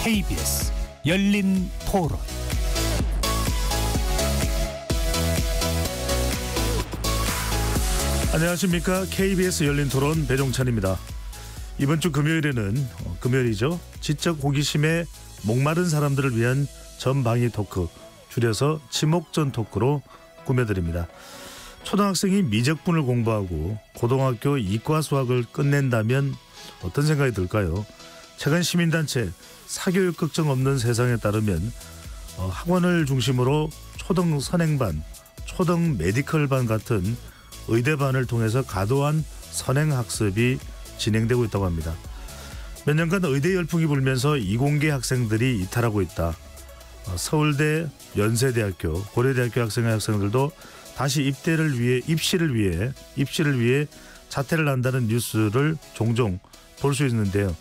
KBS 열린 토론. 안녕하십니까. KBS 열린 토론 배종찬입니다. 이번 주 금요일에는 금요일이죠. 지적 호기심에 목마른 사람들을 위한 전방위 토크, 줄여서 지목전 토크로 꾸며드립니다. 초등학생이 미적분을 공부하고 고등학교 이과 수학을 끝낸다면 어떤 생각이 들까요? 최근 시민단체 사교육 걱정 없는 세상에 따르면 학원을 중심으로 초등 선행반, 초등 메디컬반 같은 의대반을 통해서 과도한 선행학습이 진행되고 있다고 합니다. 몇 년간 의대 열풍이 불면서 이공계 학생들이 이탈하고 있다. 서울대, 연세대학교, 고려대학교 학생들도 다시 입시를 위해 자퇴를 한다는 뉴스를 종종 볼 수 있는데요.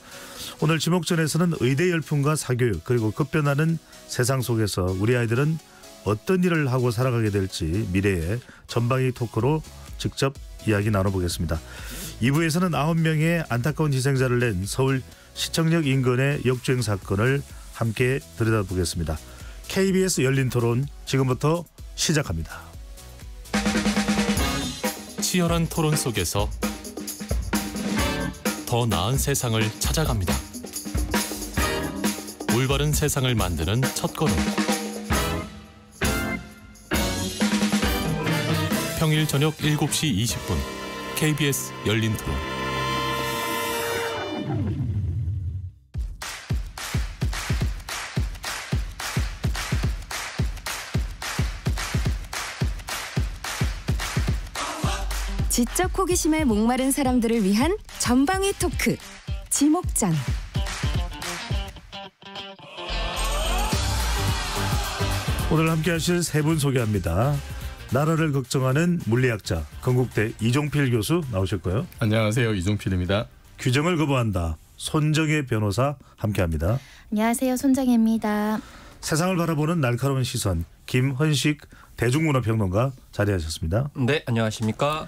오늘 지목전에서는 의대 열풍과 사교육, 그리고 급변하는 세상 속에서 우리 아이들은 어떤 일을 하고 살아가게 될지 미래의 전방위 토크로 직접 이야기 나눠보겠습니다. 2부에서는 9명의 안타까운 희생자를 낸 서울 시청역 인근의 역주행 사건을 함께 들여다보겠습니다. KBS 열린 토론 지금부터 시작합니다. 치열한 토론 속에서 더 나은 세상을 찾아갑니다. 올바른 세상을 만드는 첫걸음. 평일 저녁 7시 20분 KBS 열린 토론. 지적 호기심에 목마른 사람들을 위한 전방위 토크, 지목전. 오늘 함께 하실 세 분 소개합니다. 나라를 걱정하는 물리학자 건국대 이종필 교수 나오셨고요. 안녕하세요. 이종필입니다. 규정을 거부한다. 손정혜 변호사 함께합니다. 안녕하세요. 손정혜입니다. 세상을 바라보는 날카로운 시선 김헌식 대중문화평론가 자리하셨습니다. 네, 안녕하십니까.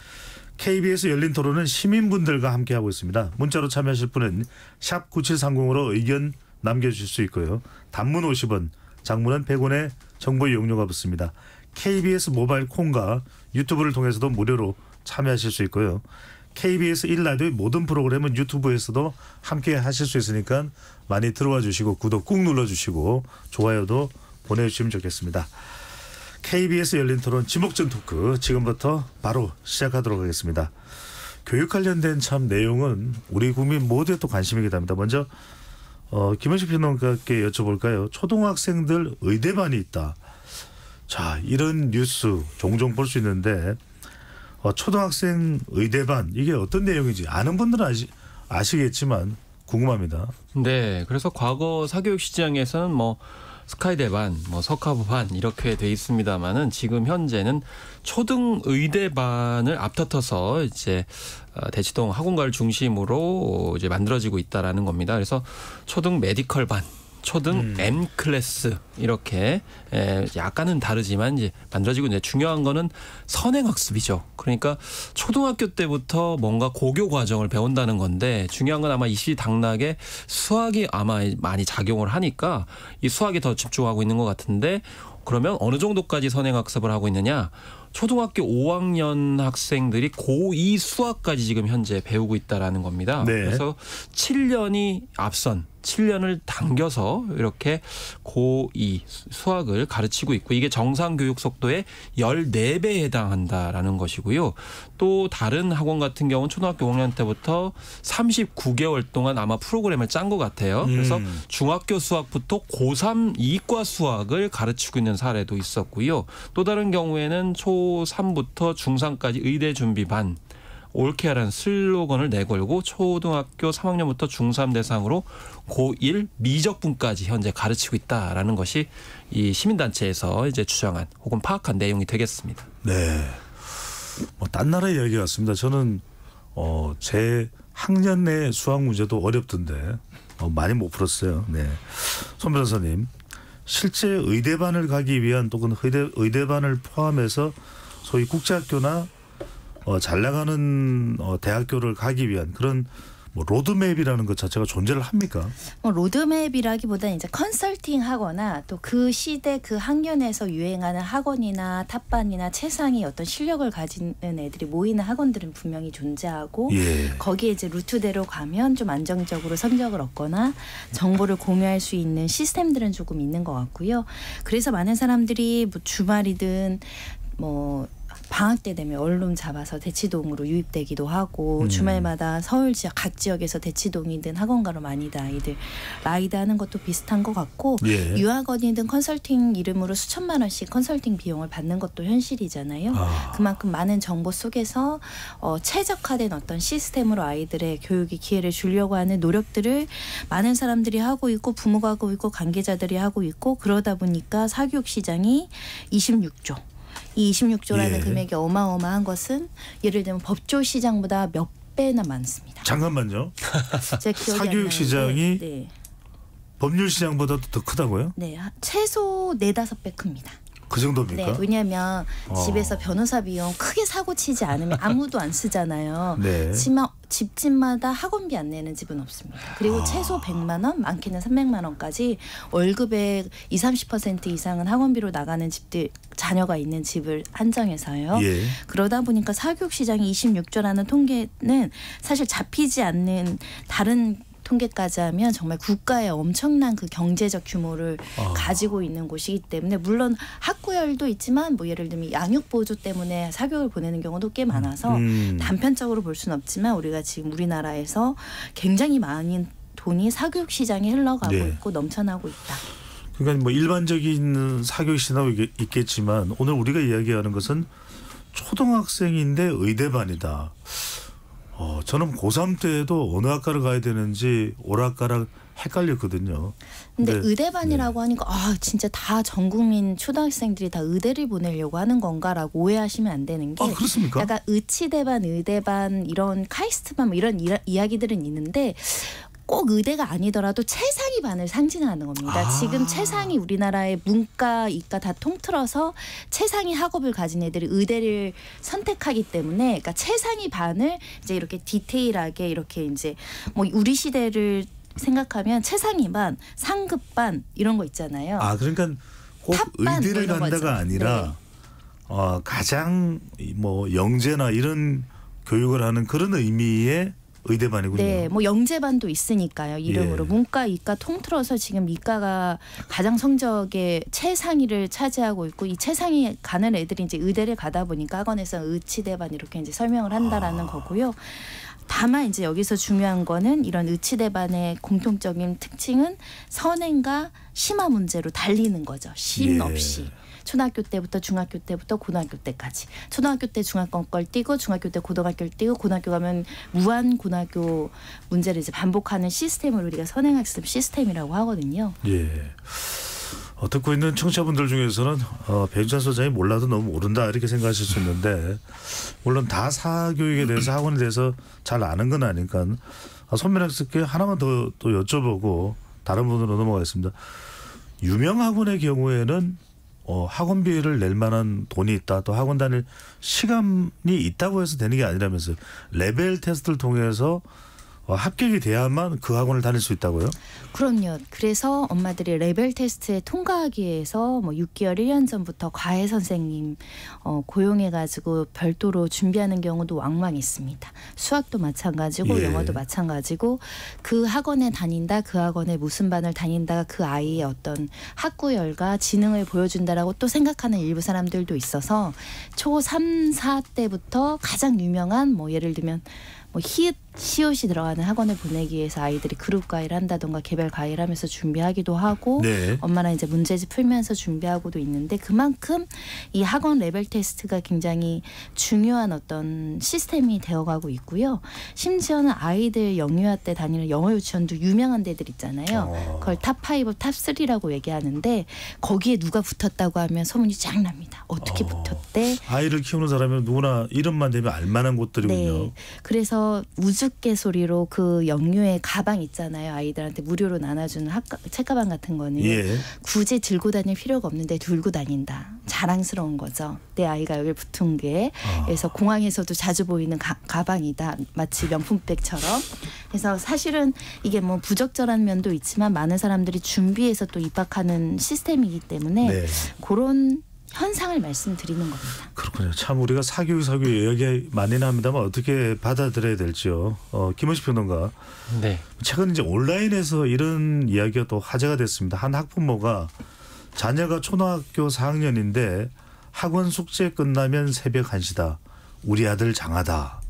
KBS 열린 토론은 시민분들과 함께하고 있습니다. 문자로 참여하실 분은 샵 9730으로 의견 남겨주실 수 있고요. 단문 50원, 장문은 100원의 정보 이용료가 붙습니다. KBS 모바일 콩과 유튜브를 통해서도 무료로 참여하실 수 있고요. KBS 1라디오의 모든 프로그램은 유튜브에서도 함께 하실 수 있으니까 많이 들어와 주시고 구독 꾹 눌러주시고 좋아요도 보내주시면 좋겠습니다. KBS 열린 토론 지목전 토크 지금부터 바로 시작하도록 하겠습니다. 교육 관련된 참 내용은 우리 국민 모두에 또 관심이기도 합니다. 먼저 김헌식 평론가께 여쭤볼까요? 초등학생들 의대반이 있다. 자, 이런 뉴스 종종 볼 수 있는데 초등학생 의대반 이게 어떤 내용인지 아는 분들은 아시겠지만 궁금합니다. 네, 그래서 과거 사교육 시장에서는 스카이대반, 석가부반 이렇게 돼 있습니다만은 지금 현재는 초등 의대반을 앞다퉈서 이제 대치동 학원가를 중심으로 이제 만들어지고 있다라는 겁니다. 그래서 초등 메디컬반, 초등 M 클래스 이렇게 약간은 다르지만 이제 만들어지고 있는데 중요한 거는 선행학습이죠. 그러니까 초등학교 때부터 뭔가 고교 과정을 배운다는 건데 중요한 건 아마 이 시 당락에 수학이 아마 많이 작용을 하니까 이 수학에 더 집중하고 있는 것 같은데 그러면 어느 정도까지 선행학습을 하고 있느냐? 초등학교 5학년 학생들이 고2 수학까지 지금 현재 배우고 있다라는 겁니다. 네. 그래서 7년이 앞선 7년을 당겨서 이렇게 고2 수학을 가르치고 있고 이게 정상 교육 속도의 14배에 해당한다라는 것이고요. 또 다른 학원 같은 경우는 초등학교 5학년 때부터 39개월 동안 아마 프로그램을 짠 것 같아요. 그래서 중학교 수학부터 고3 이과 수학을 가르치고 있는 사례도 있었고요. 또 다른 경우에는 초3부터 중3까지 의대 준비반 올케아라는 슬로건을 내걸고 초등학교 3학년부터 중3 대상으로 고1 미적분까지 현재 가르치고 있다라는 것이 이 시민단체에서 이제 주장한 혹은 파악한 내용이 되겠습니다. 네, 딴 나라 이야기 같습니다. 저는 제 학년 내 수학 문제도 어렵던데 많이 못 풀었어요. 네, 손 변호사님, 실제 의대반을 가기 위한 또는 의대반을 포함해서 소위 국제학교나 잘 나가는 대학교를 가기 위한 그런 뭐 로드맵이라는 것 자체가 존재를 합니까? 로드맵이라기보다는 이제 컨설팅 하거나 또 그 시대 그 학년에서 유행하는 학원이나 탑반이나 최상위 어떤 실력을 가지는 애들이 모이는 학원들은 분명히 존재하고 예. 거기에 이제 루트대로 가면 좀 안정적으로 성적을 얻거나 정보를 공유할 수 있는 시스템들은 조금 있는 것 같고요. 그래서 많은 사람들이 뭐 주말이든 뭐 방학 때 되면 원룸 잡아서 대치동으로 유입되기도 하고 주말마다 서울 지역 각 지역에서 대치동이든 학원가로 많이들 아이들 라이드하는 것도 비슷한 것 같고 예. 유학원이든 컨설팅 이름으로 수천만 원씩 컨설팅 비용을 받는 것도 현실이잖아요. 그만큼 많은 정보 속에서 최적화된 어떤 시스템으로 아이들의 교육의 기회를 주려고 하는 노력들을 많은 사람들이 하고 있고 부모가 하고 있고 관계자들이 하고 있고 그러다 보니까 사교육 시장이 26조. 이 26조라는 예. 금액이 어마어마한 것은 예를 들면 법조 시장보다 몇 배나 많습니다. 잠깐만요. 제 기억이 안 사교육 나는데, 시장이 네. 법률 시장보다도 더 크다고요? 네, 최소 4-5배 큽니다. 그 정도입니까? 네, 왜냐하면 집에서 변호사 비용 크게 사고 치지 않으면 아무도 안 쓰잖아요. 네. 집집마다 학원비 안 내는 집은 없습니다. 그리고 최소 100만 원, 많게는 300만 원까지 월급의 20-30% 이상은 학원비로 나가는 집들 자녀가 있는 집을 한정해서요. 예. 그러다 보니까 사교육 시장이 26조라는 통계는 사실 잡히지 않는 다른 통계까지 하면 정말 국가의 엄청난 그 경제적 규모를 가지고 있는 곳이기 때문에 물론 학구열도 있지만 뭐 예를 들면 양육보조 때문에 사교육을 보내는 경우도 꽤 많아서 단편적으로 볼 수는 없지만 우리가 지금 우리나라에서 굉장히 많은 돈이 사교육 시장에 흘러가고 네. 있고 넘쳐나고 있다. 그러니까 뭐 일반적인 사교육 시나도 있겠지만 오늘 우리가 이야기하는 것은 초등학생인데 의대반이다. 저는 고3 때도 어느 학과를 가야 되는지 오락가락 헷갈렸거든요. 근데 의대반이라고 하니까 진짜 다 전 국민 초등학생들이 다 의대를 보내려고 하는 건가라고 오해하시면 안 되는 게 그렇습니까? 약간 의치대반, 의대반 이런 카이스트반 뭐 이런 이야기들은 있는데 꼭 의대가 아니더라도 최상위 반을 상징하는 겁니다. 지금 최상위 우리나라의 문과, 이과 다 통틀어서 최상위 학업을 가진 애들이 의대를 선택하기 때문에 그러니까 최상위 반을 이제 이렇게 디테일하게 이렇게 이제 뭐 우리 시대를 생각하면 최상위 반, 상급 반 이런 거 있잖아요. 그러니까 꼭 탑반 의대를 뭐 이런 간다가 거죠. 아니라 가장 뭐 영재나 이런 교육을 하는 그런 의미의 의대반이군요. 네, 뭐 영재반도 있으니까요. 이름으로 예. 문과, 이과 통틀어서 지금 이과가 가장 성적의 최상위를 차지하고 있고 이 최상위 가는 애들이 이제 의대를 가다 보니까 학원에서 의치대반 이렇게 이제 설명을 한다라는 거고요. 다만 이제 여기서 중요한 거는 이런 의치대반의 공통적인 특징은 선행과 심화 문제로 달리는 거죠. 심 예. 없이. 초등학교 때부터 중학교 때부터 고등학교 때까지. 초등학교 때 중학교 걸 띄고 중학교 때 고등학교를 띄고 고등학교 가면 무한 고등학교 문제를 이제 반복하는 시스템을 우리가 선행학습 시스템이라고 하거든요. 예. 듣고 있는 청취자분들 중에서는 배윤찬 소장이 몰라도 너무 모른다 이렇게 생각하실 수 있는데 물론 다 사교육에 대해서 학원에 대해서 잘 아는 건 아니까 손민학습께 하나만 더 또 여쭤보고 다른 분으로 넘어가겠습니다. 유명 학원의 경우에는 학원비를 낼 만한 돈이 있다. 또 학원 다닐 시간이 있다고 해서 되는 게 아니라면서요. 레벨 테스트를 통해서 합격이 돼야만 그 학원을 다닐 수 있다고요? 그럼요. 그래서 엄마들이 레벨 테스트에 통과하기 위해서 뭐 6개월, 1년 전부터 과외 선생님 고용해가지고 별도로 준비하는 경우도 왕왕 있습니다. 수학도 마찬가지고 예. 영어도 마찬가지고 그 학원에 다닌다, 그 학원에 무슨 반을 다닌다가 그 아이의 어떤 학구열과 지능을 보여준다라고 또 생각하는 일부 사람들도 있어서 초 3, 4 때부터 가장 유명한 뭐 예를 들면 뭐 히읗, 시옷이 들어가는 학원을 보내기 위해서 아이들이 그룹 과외를 한다던가 개별 과외를 하면서 준비하기도 하고 네. 엄마랑 이제 문제집 풀면서 준비하고도 있는데 그만큼 이 학원 레벨 테스트가 굉장히 중요한 어떤 시스템이 되어가고 있고요. 심지어는 아이들 영유아 때 다니는 영어 유치원도 유명한 데들 있잖아요. 그걸 탑5, 탑3라고 얘기하는데 거기에 누가 붙었다고 하면 소문이 쫙 납니다. 어떻게 붙었대? 아이를 키우는 사람은 누구나 이름만 되면 알만한 곳들이군요. 네. 그래서 우주 우스갯소리로 그 영유의 가방 있잖아요. 아이들한테 무료로 나눠주는 책가방 같은 거는 예. 굳이 들고 다닐 필요가 없는데 들고 다닌다. 자랑스러운 거죠. 내 아이가 여기 붙은 게. 그래서 공항에서도 자주 보이는 가방이다. 마치 명품백처럼. 그래서 사실은 이게 뭐 부적절한 면도 있지만 많은 사람들이 준비해서 또 입학하는 시스템이기 때문에 네. 그런 현상을 말씀드리는 겁니다. 그렇군요. 참 우리가 사교육 얘기 많이 합니다만 어떻게 받아들여야 될지요. 김원식 평론가. 네. 최근 이제 온라인에서 이런 이야기가 또 화제가 됐습니다. 한 학부모가 자녀가 초등학교 4학년인데 학원 숙제 끝나면 새벽 1시다. 우리 아들 장하다.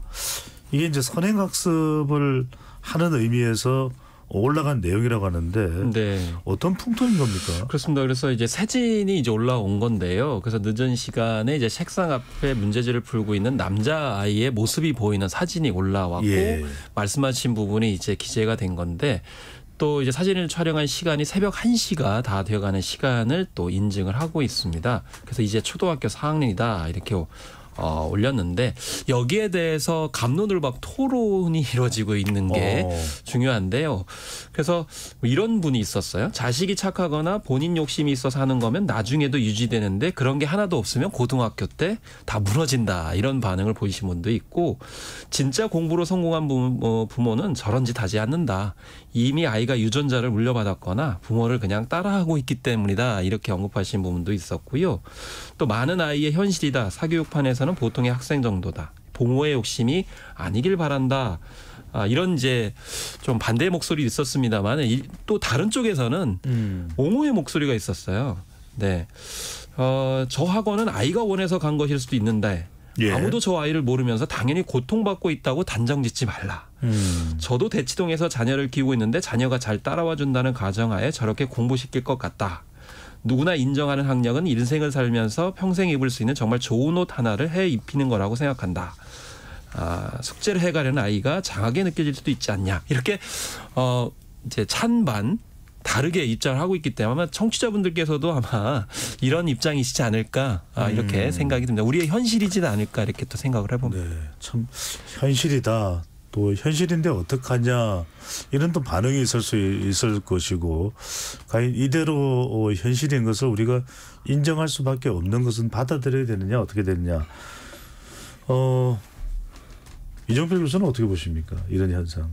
이게 이제 선행학습을 하는 의미에서 올라간 내용이라고 하는데 네. 어떤 풍토인 겁니까? 그렇습니다. 그래서 이제 사진이 이제 올라온 건데요. 그래서 늦은 시간에 이제 책상 앞에 문제지를 풀고 있는 남자 아이의 모습이 보이는 사진이 올라왔고 예. 말씀하신 부분이 이제 기재가 된 건데 또 이제 사진을 촬영한 시간이 새벽 1시가 다 되어가는 시간을 또 인증을 하고 있습니다. 그래서 이제 초등학교 4학년이다 이렇게 올렸는데 여기에 대해서 갑론을박 토론이 이루어지고 있는 게 중요한데요. 그래서 이런 분이 있었어요. 자식이 착하거나 본인 욕심이 있어서 하는 거면 나중에도 유지되는데 그런 게 하나도 없으면 고등학교 때 다 무너진다. 이런 반응을 보이신 분도 있고 진짜 공부로 성공한 부모는 저런 짓 하지 않는다. 이미 아이가 유전자를 물려받았거나 부모를 그냥 따라하고 있기 때문이다. 이렇게 언급하신 부분도 있었고요. 또 많은 아이의 현실이다. 사교육판에서는 보통의 학생 정도다. 부모의 욕심이 아니길 바란다. 이런 이제 좀 반대의 목소리 있었습니다만 또 다른 쪽에서는 옹호의 목소리가 있었어요. 네, 저 학원은 아이가 원해서 간 것일 수도 있는데 예. 아무도 저 아이를 모르면서 당연히 고통받고 있다고 단정짓지 말라. 저도 대치동에서 자녀를 키우고 있는데 자녀가 잘 따라와 준다는 가정하에 저렇게 공부시킬 것 같다. 누구나 인정하는 학력은 인생을 살면서 평생 입을 수 있는 정말 좋은 옷 하나를 해 입히는 거라고 생각한다. 숙제를 해가려는 아이가 장하게 느껴질 수도 있지 않냐. 이렇게 이제 찬반 다르게 입장을 하고 있기 때문에 아마 청취자분들께서도 아마 이런 입장이시지 않을까 이렇게 생각이 듭니다. 우리의 현실이지 않을까 이렇게 또 생각을 해봅니다. 네, 참 현실이다. 또 현실인데 어떡하냐 이런 또 반응이 있을 것이고 과연 이대로 현실인 것을 우리가 인정할 수밖에 없는 것은 받아들여야 되느냐 어떻게 되느냐. 이종필 교수는 어떻게 보십니까? 이런 현상.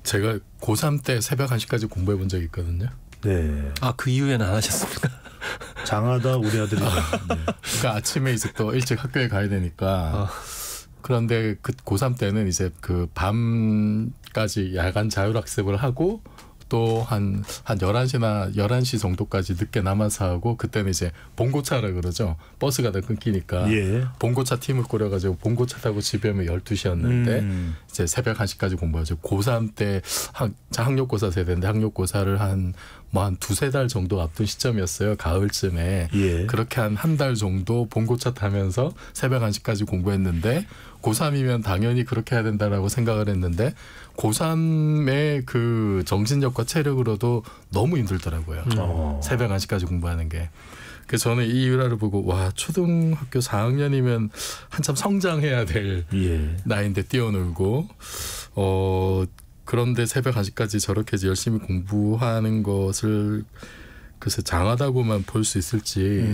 제가 고3 때 새벽 1시까지 공부해 본 적이 있거든요. 네. 그 이후에는 안 하셨습니까? 장하다 우리 아들이. 네. 그러니까 아침에 이제 또 일찍 학교에 가야 되니까. 그런데 그 고3 때는 이제 그 밤까지 야간 자율학습을 하고 또 한 11시 정도까지 늦게 남아서 하고 그때는 이제 봉고차라 그러죠. 버스가 다 끊기니까 예. 봉고차 팀을 꾸려가지고 봉고차 타고 집에 오면 12시였는데 이제 새벽 1시까지 공부하죠. 고3 때 학력고사 세대인데 학력고사를 한 두세 달 정도 앞둔 시점이었어요. 가을쯤에. 예. 그렇게 한 달 정도 봉고차 타면서 새벽 1시까지 공부했는데 고3이면 당연히 그렇게 해야 된다라고 생각을 했는데 고3의 그 정신력과 체력으로도 너무 힘들더라고요. 새벽 1시까지 공부하는 게. 그래서 저는 이 일화를 보고 와 초등학교 4학년이면 한참 성장해야 될 나이인데 뛰어놀고 그런데 새벽 1시까지 저렇게 열심히 공부하는 것을 글쎄 장하다고만 볼 수 있을지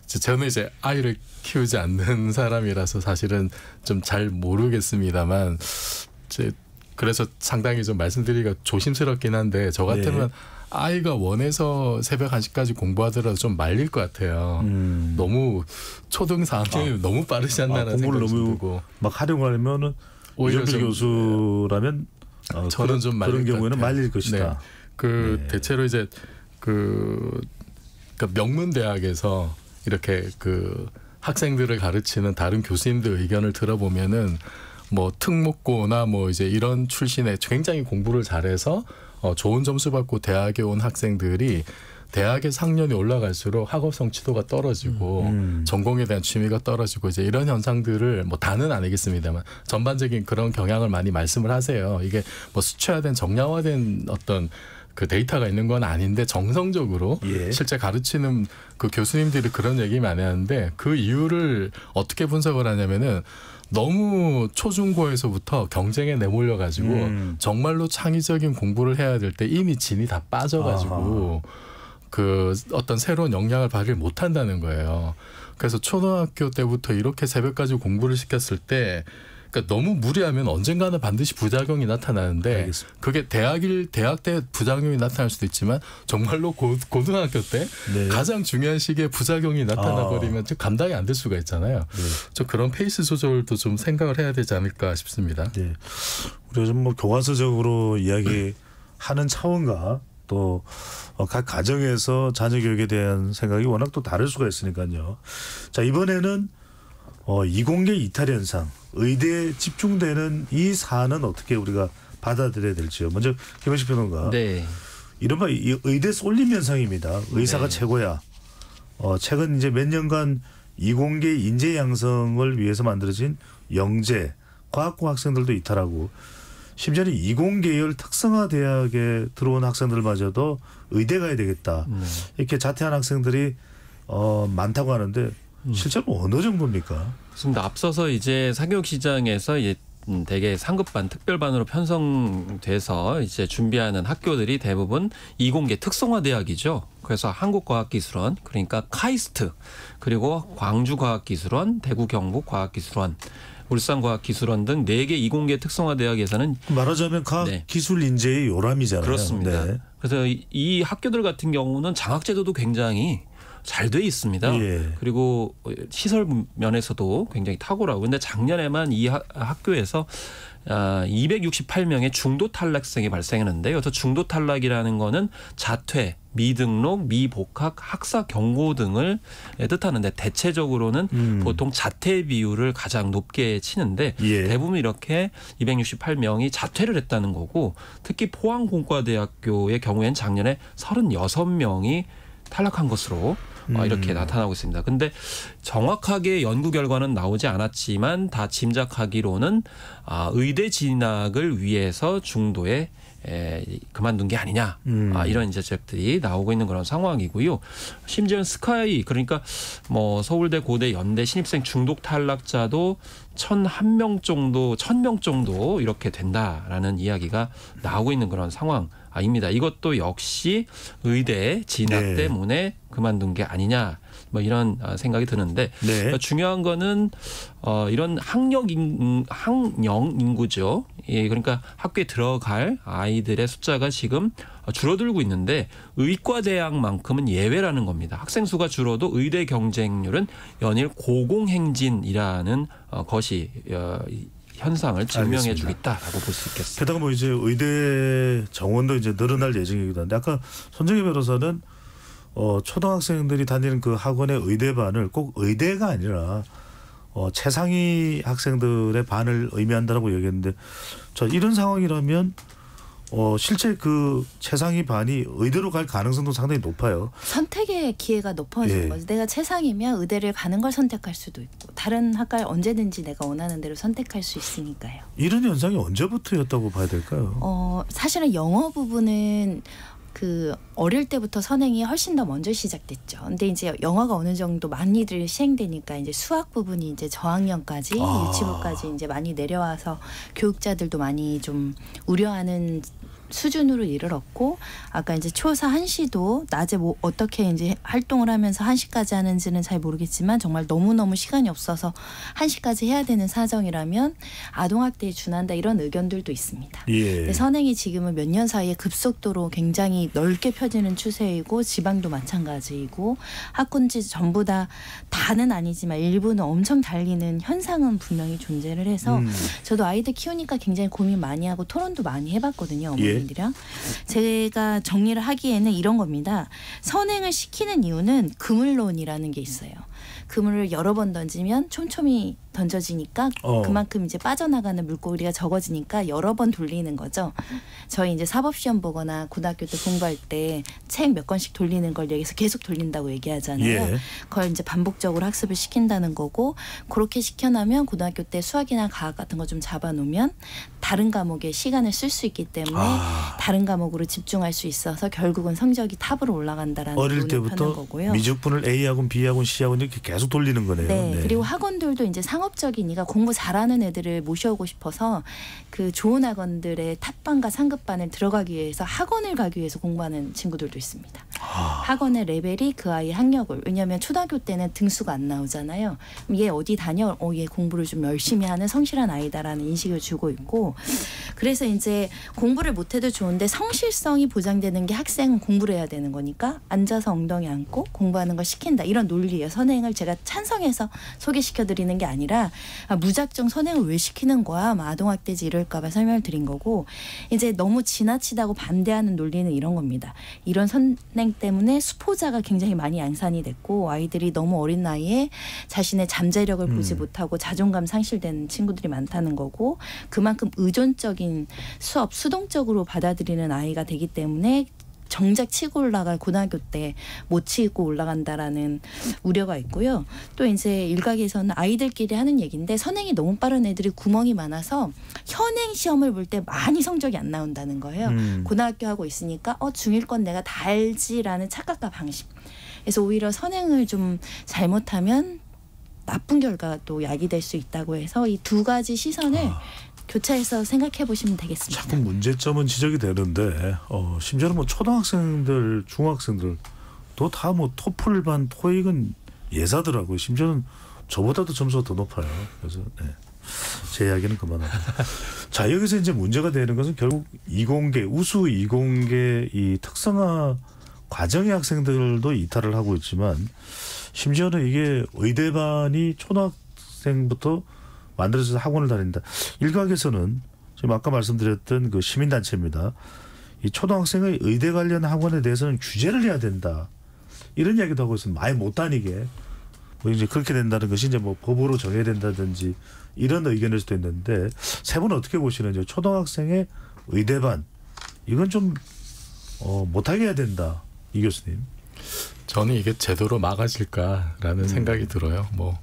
저는 이제 아이를 키우지 않는 사람이라서 사실은 좀 잘 모르겠습니다만 그래서 상당히 좀 말씀드리기가 조심스럽긴 한데 저 같으면 아이가 원해서 새벽 1시까지 공부하더라도 좀 말릴 것 같아요. 너무 초등 4학년이 너무 빠르지 않나라는 생각이 들고 막 하려고 오히려 이종필 교수라면 저는 좀 말릴 그런 경우에는 같아요. 말릴 것이다. 네. 대체로 이제 그러니까 명문 대학에서 이렇게 그 학생들을 가르치는 다른 교수님들 의견을 들어보면은 뭐 특목고나 뭐 이제 이런 출신의 굉장히 공부를 잘해서 좋은 점수 받고 대학에 온 학생들이 대학의 학년이 올라갈수록 학업 성취도가 떨어지고 전공에 대한 취미가 떨어지고 이제 이런 현상들을 뭐 다는 아니겠습니다만 전반적인 그런 경향을 많이 말씀을 하세요. 이게 뭐 수치화된 정량화된 어떤 그 데이터가 있는 건 아닌데 정성적으로 예. 실제 가르치는 그 교수님들이 그런 얘기 많이 하는데 그 이유를 어떻게 분석을 하냐면은 너무 초중고에서부터 경쟁에 내몰려 가지고 정말로 창의적인 공부를 해야 될 때 이미 진이 다 빠져가지고 그 어떤 새로운 역량을 발휘 못한다는 거예요. 그래서 초등학교 때부터 이렇게 새벽까지 공부를 시켰을 때 그러니까 너무 무리하면 언젠가는 반드시 부작용이 나타나는데 알겠습니다. 그게 대학 때 부작용이 나타날 수도 있지만 정말로 고등학교 때 네. 가장 중요한 시기에 부작용이 나타나 버리면 감당이 안 될 수가 있잖아요. 네. 저 그런 페이스 조절도 좀 생각을 해야 되지 않을까 싶습니다. 네. 우리가 좀 뭐 교과서적으로 이야기하는 차원과 또 각 가정에서 자녀 교육에 대한 생각이 워낙 또 다를 수가 있으니까요. 자, 이번에는 이공계 이탈 현상, 의대에 집중되는 이 사안은 어떻게 우리가 받아들여야 될지요. 먼저 김현식 평론가. 네. 이른바 이 의대 쏠림 현상입니다. 의사가 네. 최고야. 최근 이제 몇 년간 이공계 인재 양성을 위해서 만들어진 영재, 과학고 학생들도 이탈하고 심지어는 이공계열 특성화 대학에 들어온 학생들마저도 의대 가야 되겠다. 이렇게 자퇴한 학생들이 많다고 하는데 실제로 어느 정도입니까? 그렇습니다. 앞서서 이제 사교육 시장에서 대개 상급반, 특별반으로 편성돼서 이제 준비하는 학교들이 대부분 이공계 특성화 대학이죠. 그래서 한국과학기술원, 그러니까 카이스트, 그리고 광주과학기술원, 대구 경북과학기술원, 울산과학기술원 등 4개 이공계 특성화 대학에서는 말하자면 과학 네. 기술 인재의 요람이잖아요. 그렇습니다. 네. 그래서 이 학교들 같은 경우는 장학제도도 굉장히 잘 돼 있습니다. 예. 그리고 시설 면에서도 굉장히 탁월하고. 근데 작년에만 이 학교에서 268명의 중도 탈락생이 발생했는데 여기서 중도 탈락이라는 거는 자퇴, 미등록, 미복학, 학사 경고 등을 뜻하는데 대체적으로는 보통 자퇴 비율을 가장 높게 치는데 예. 대부분 이렇게 268명이 자퇴를 했다는 거고 특히 포항공과대학교의 경우에는 작년에 36명이 탈락한 것으로 이렇게 나타나고 있습니다. 근데 정확하게 연구 결과는 나오지 않았지만 다 짐작하기로는 의대 진학을 위해서 중도에 그만둔 게 아니냐 이런 이제 지적들이 나오고 있는 그런 상황이고요. 심지어는 스카이 그러니까 뭐 서울대, 고대, 연대 신입생 중독 탈락자도 1,001명 정도, 1,000명 정도 이렇게 된다라는 이야기가 나오고 있는 그런 상황입니다. 이것도 역시 의대 진학 네. 때문에 그만둔 게 아니냐. 뭐 이런 생각이 드는데 네. 중요한 거는 이런 학령 인구죠. 예, 그러니까 학교에 들어갈 아이들의 숫자가 지금 줄어들고 있는데 의과대학만큼은 예외라는 겁니다. 학생 수가 줄어도 의대 경쟁률은 연일 고공행진이라는 것이 현상을 증명해 주겠다라고 볼 수 있겠습니다. 게다가 뭐 이제 의대 정원도 이제 늘어날 예정이기도 한데 아까 손정희 변호사는 초등학생들이 다니는 그 학원의 의대반을 꼭 의대가 아니라 최상위 학생들의 반을 의미한다라고 얘기했는데 저 이런 상황이라면 실제 그 최상위 반이 의대로 갈 가능성도 상당히 높아요. 선택의 기회가 높아지는 예. 거죠. 내가 최상이면 의대를 가는 걸 선택할 수도 있고 다른 학과를 언제든지 내가 원하는 대로 선택할 수 있으니까요. 이런 현상이 언제부터였다고 봐야 될까요? 사실은 영어 부분은 그 어릴 때부터 선행이 훨씬 더 먼저 시작됐죠. 근데 이제 영어가 어느 정도 많이들 시행되니까 이제 수학 부분이 이제 저학년까지 유치부까지 이제 많이 내려와서 교육자들도 많이 좀 우려하는 수준으로 이르렀고 아까 이제 초사 한시도 낮에 뭐 어떻게 이제 활동을 하면서 한시까지 하는지는 잘 모르겠지만 정말 너무너무 시간이 없어서 한시까지 해야 되는 사정이라면 아동학대에 준한다 이런 의견들도 있습니다. 예. 근데 선행이 지금은 몇 년 사이에 급속도로 굉장히 넓게 펴지는 추세이고 지방도 마찬가지이고 학군지 전부 다는 아니지만 일부는 엄청 달리는 현상은 분명히 존재를 해서 저도 아이들 키우니까 굉장히 고민 많이 하고 토론도 많이 해봤거든요. 어머님들이랑. 제가 정리를 하기에는 이런 겁니다. 선행을 시키는 이유는 그물론이라는 게 있어요. 그물을 여러 번 던지면 촘촘히 던져지니까 그만큼 이제 빠져나가는 물고기가 적어지니까 여러 번 돌리는 거죠. 저희 이제 사법시험 보거나 고등학교 때 공부할 때 책 몇 권씩 돌리는 걸 여기서 계속 돌린다고 얘기하잖아요. 예. 그걸 이제 반복적으로 학습을 시킨다는 거고 그렇게 시켜나면 고등학교 때 수학이나 과학 같은 거 좀 잡아놓으면 다른 과목에 시간을 쓸 수 있기 때문에 다른 과목으로 집중할 수 있어서 결국은 성적이 탑으로 올라간다라는 어릴 논의를 하는 때부터 거고요. 미적분을 A학원, B학원, C학원 이렇게 계속 돌리는 거네요. 네. 그리고 학원들도 이제 상업적이니까 공부 잘하는 애들을 모셔오고 싶어서 그 좋은 학원들의 탑반과 상급반을 들어가기 위해서 학원을 가기 위해서 공부하는 친구들도 있습니다. 학원의 레벨이 그 아이의 학력을 왜냐하면 초등학교 때는 등수가 안 나오잖아요. 그럼 얘 어디 다녀? 얘 공부를 좀 열심히 하는 성실한 아이다라는 인식을 주고 있고 그래서 이제 공부를 못해도 좋은데 성실성이 보장되는 게 학생은 공부를 해야 되는 거니까 앉아서 엉덩이 안고 공부하는 걸 시킨다. 이런 논리예요. 선행을 제가 찬성해서 소개시켜드리는 게 아니라 무작정 선행을 왜 시키는 거야? 아동학대지 이럴까 봐 설명을 드린 거고 이제 너무 지나치다고 반대하는 논리는 이런 겁니다. 이런 선행 때문에 수포자가 굉장히 많이 양산이 됐고 아이들이 너무 어린 나이에 자신의 잠재력을 보지 못하고 자존감 상실되는 친구들이 많다는 거고 그만큼 의존적인 수업 수동적으로 받아들이는 아이가 되기 때문에 정작 치고 올라갈 고등학교 때 못 치고 올라간다라는 우려가 있고요. 또 이제 일각에서는 아이들끼리 하는 얘기인데 선행이 너무 빠른 애들이 구멍이 많아서 현행 시험을 볼 때 많이 성적이 안 나온다는 거예요. 고등학교 하고 있으니까 중1권 내가 다 알지라는 착각과 방심. 그래서 오히려 선행을 좀 잘못하면 나쁜 결과도 야기될 수 있다고 해서 이 두 가지 시선을 교차해서 생각해 보시면 되겠습니다. 자꾸 문제점은 지적이 되는데 심지어는 뭐 초등학생들, 중학생들 또 다 뭐 토플반, 토익은 예사더라고요. 심지어는 저보다도 점수가 더 높아요. 그래서 제 이야기는 그만하고. 자 여기서 이제 문제가 되는 것은 결국 이공계, 우수 이공계 이 특성화 과정의 학생들도 이탈을 하고 있지만 심지어는 이게 의대반이 초등학생부터 만들어져서 학원을 다닌다. 일각에서는 지금 아까 말씀드렸던 그 시민단체입니다. 이 초등학생의 의대 관련 학원에 대해서는 규제를 해야 된다. 이런 이야기도 하고 있습니다. 아예 못 다니게. 뭐 이제 그렇게 된다는 것이 이제 뭐 법으로 정해야 된다든지 이런 의견일 수도 있는데 세 분은 어떻게 보시는지 초등학생의 의대반 이건 좀 못하게 해야 된다. 이 교수님. 저는 이게 제도로 막아질까라는 생각이 들어요. 뭐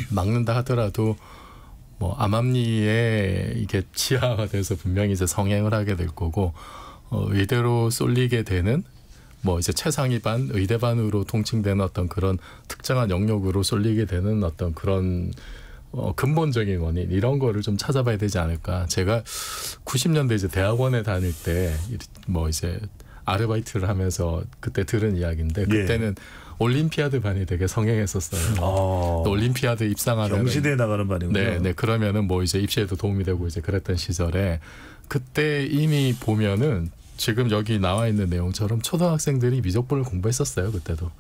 막는다 하더라도 뭐 암암리에 이게 치아가 돼서 분명히 이제 성행을 하게 될 거고 의대로 쏠리게 되는 뭐 이제 최상위 반, 의대반으로 통칭되는 어떤 그런 특정한 영역으로 쏠리게 되는 어떤 그런 근본적인 원인 이런 거를 좀 찾아봐야 되지 않을까. 제가 90년대 이제 대학원에 다닐 때 뭐 이제 아르바이트를 하면서 그때 들은 이야기인데 그때는 올림피아드 반이 되게 성행했었어요. 또 올림피아드 입상하면 경시대에 나가는 반이군요. 네, 그러면은 뭐 이제 입시에도 도움이 되고 이제 그랬던 시절에 그때 이미 보면은 지금 여기 나와 있는 내용처럼 초등학생들이 미적분을 공부했었어요. 그때도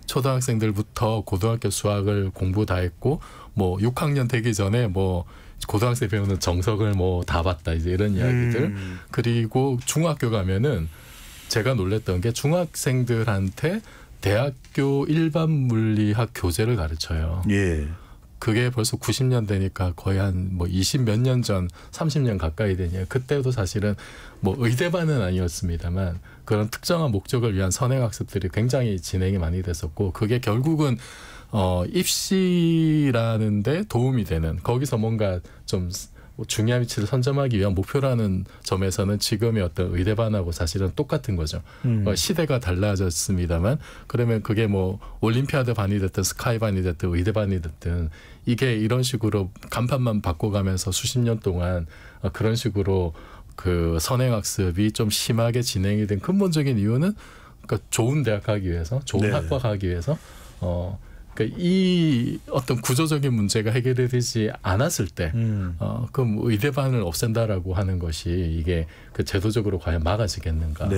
초등학생들부터 고등학교 수학을 공부 다 했고 뭐 6학년 되기 전에 뭐 고등학생 배우는 정석을 뭐 다 봤다 이제 이런 이야기들. 그리고 중학교 가면은 제가 놀랬던 게 중학생들한테 대학교 일반 물리학 교재를 가르쳐요. 예. 그게 벌써 90년대니까 거의 한 뭐 20몇 년 전, 30년 가까이 되냐. 그때도 사실은 뭐 의대반은 아니었습니다만 그런 특정한 목적을 위한 선행학습들이 굉장히 진행이 많이 됐었고 그게 결국은 입시라는 데 도움이 되는 거기서 뭔가 좀 중요한 위치를 선점하기 위한 목표라는 점에서는 지금의 어떤 의대반하고 사실은 똑같은 거죠. 시대가 달라졌습니다만 그러면 그게 뭐 올림피아드 반이 됐든 스카이 반이 됐든 의대반이 됐든 이게 이런 식으로 간판만 바꿔가면서 수십 년 동안 그런 식으로 그 선행학습이 좀 심하게 진행이 된 근본적인 이유는 그러니까 좋은 대학 가기 위해서 좋은 학과 가기 위해서 그러니까 이 어떤 구조적인 문제가 해결되지 않았을 때 그럼 의대반을 없앤다라고 하는 것이 이게 그 제도적으로 과연 막아지겠는가?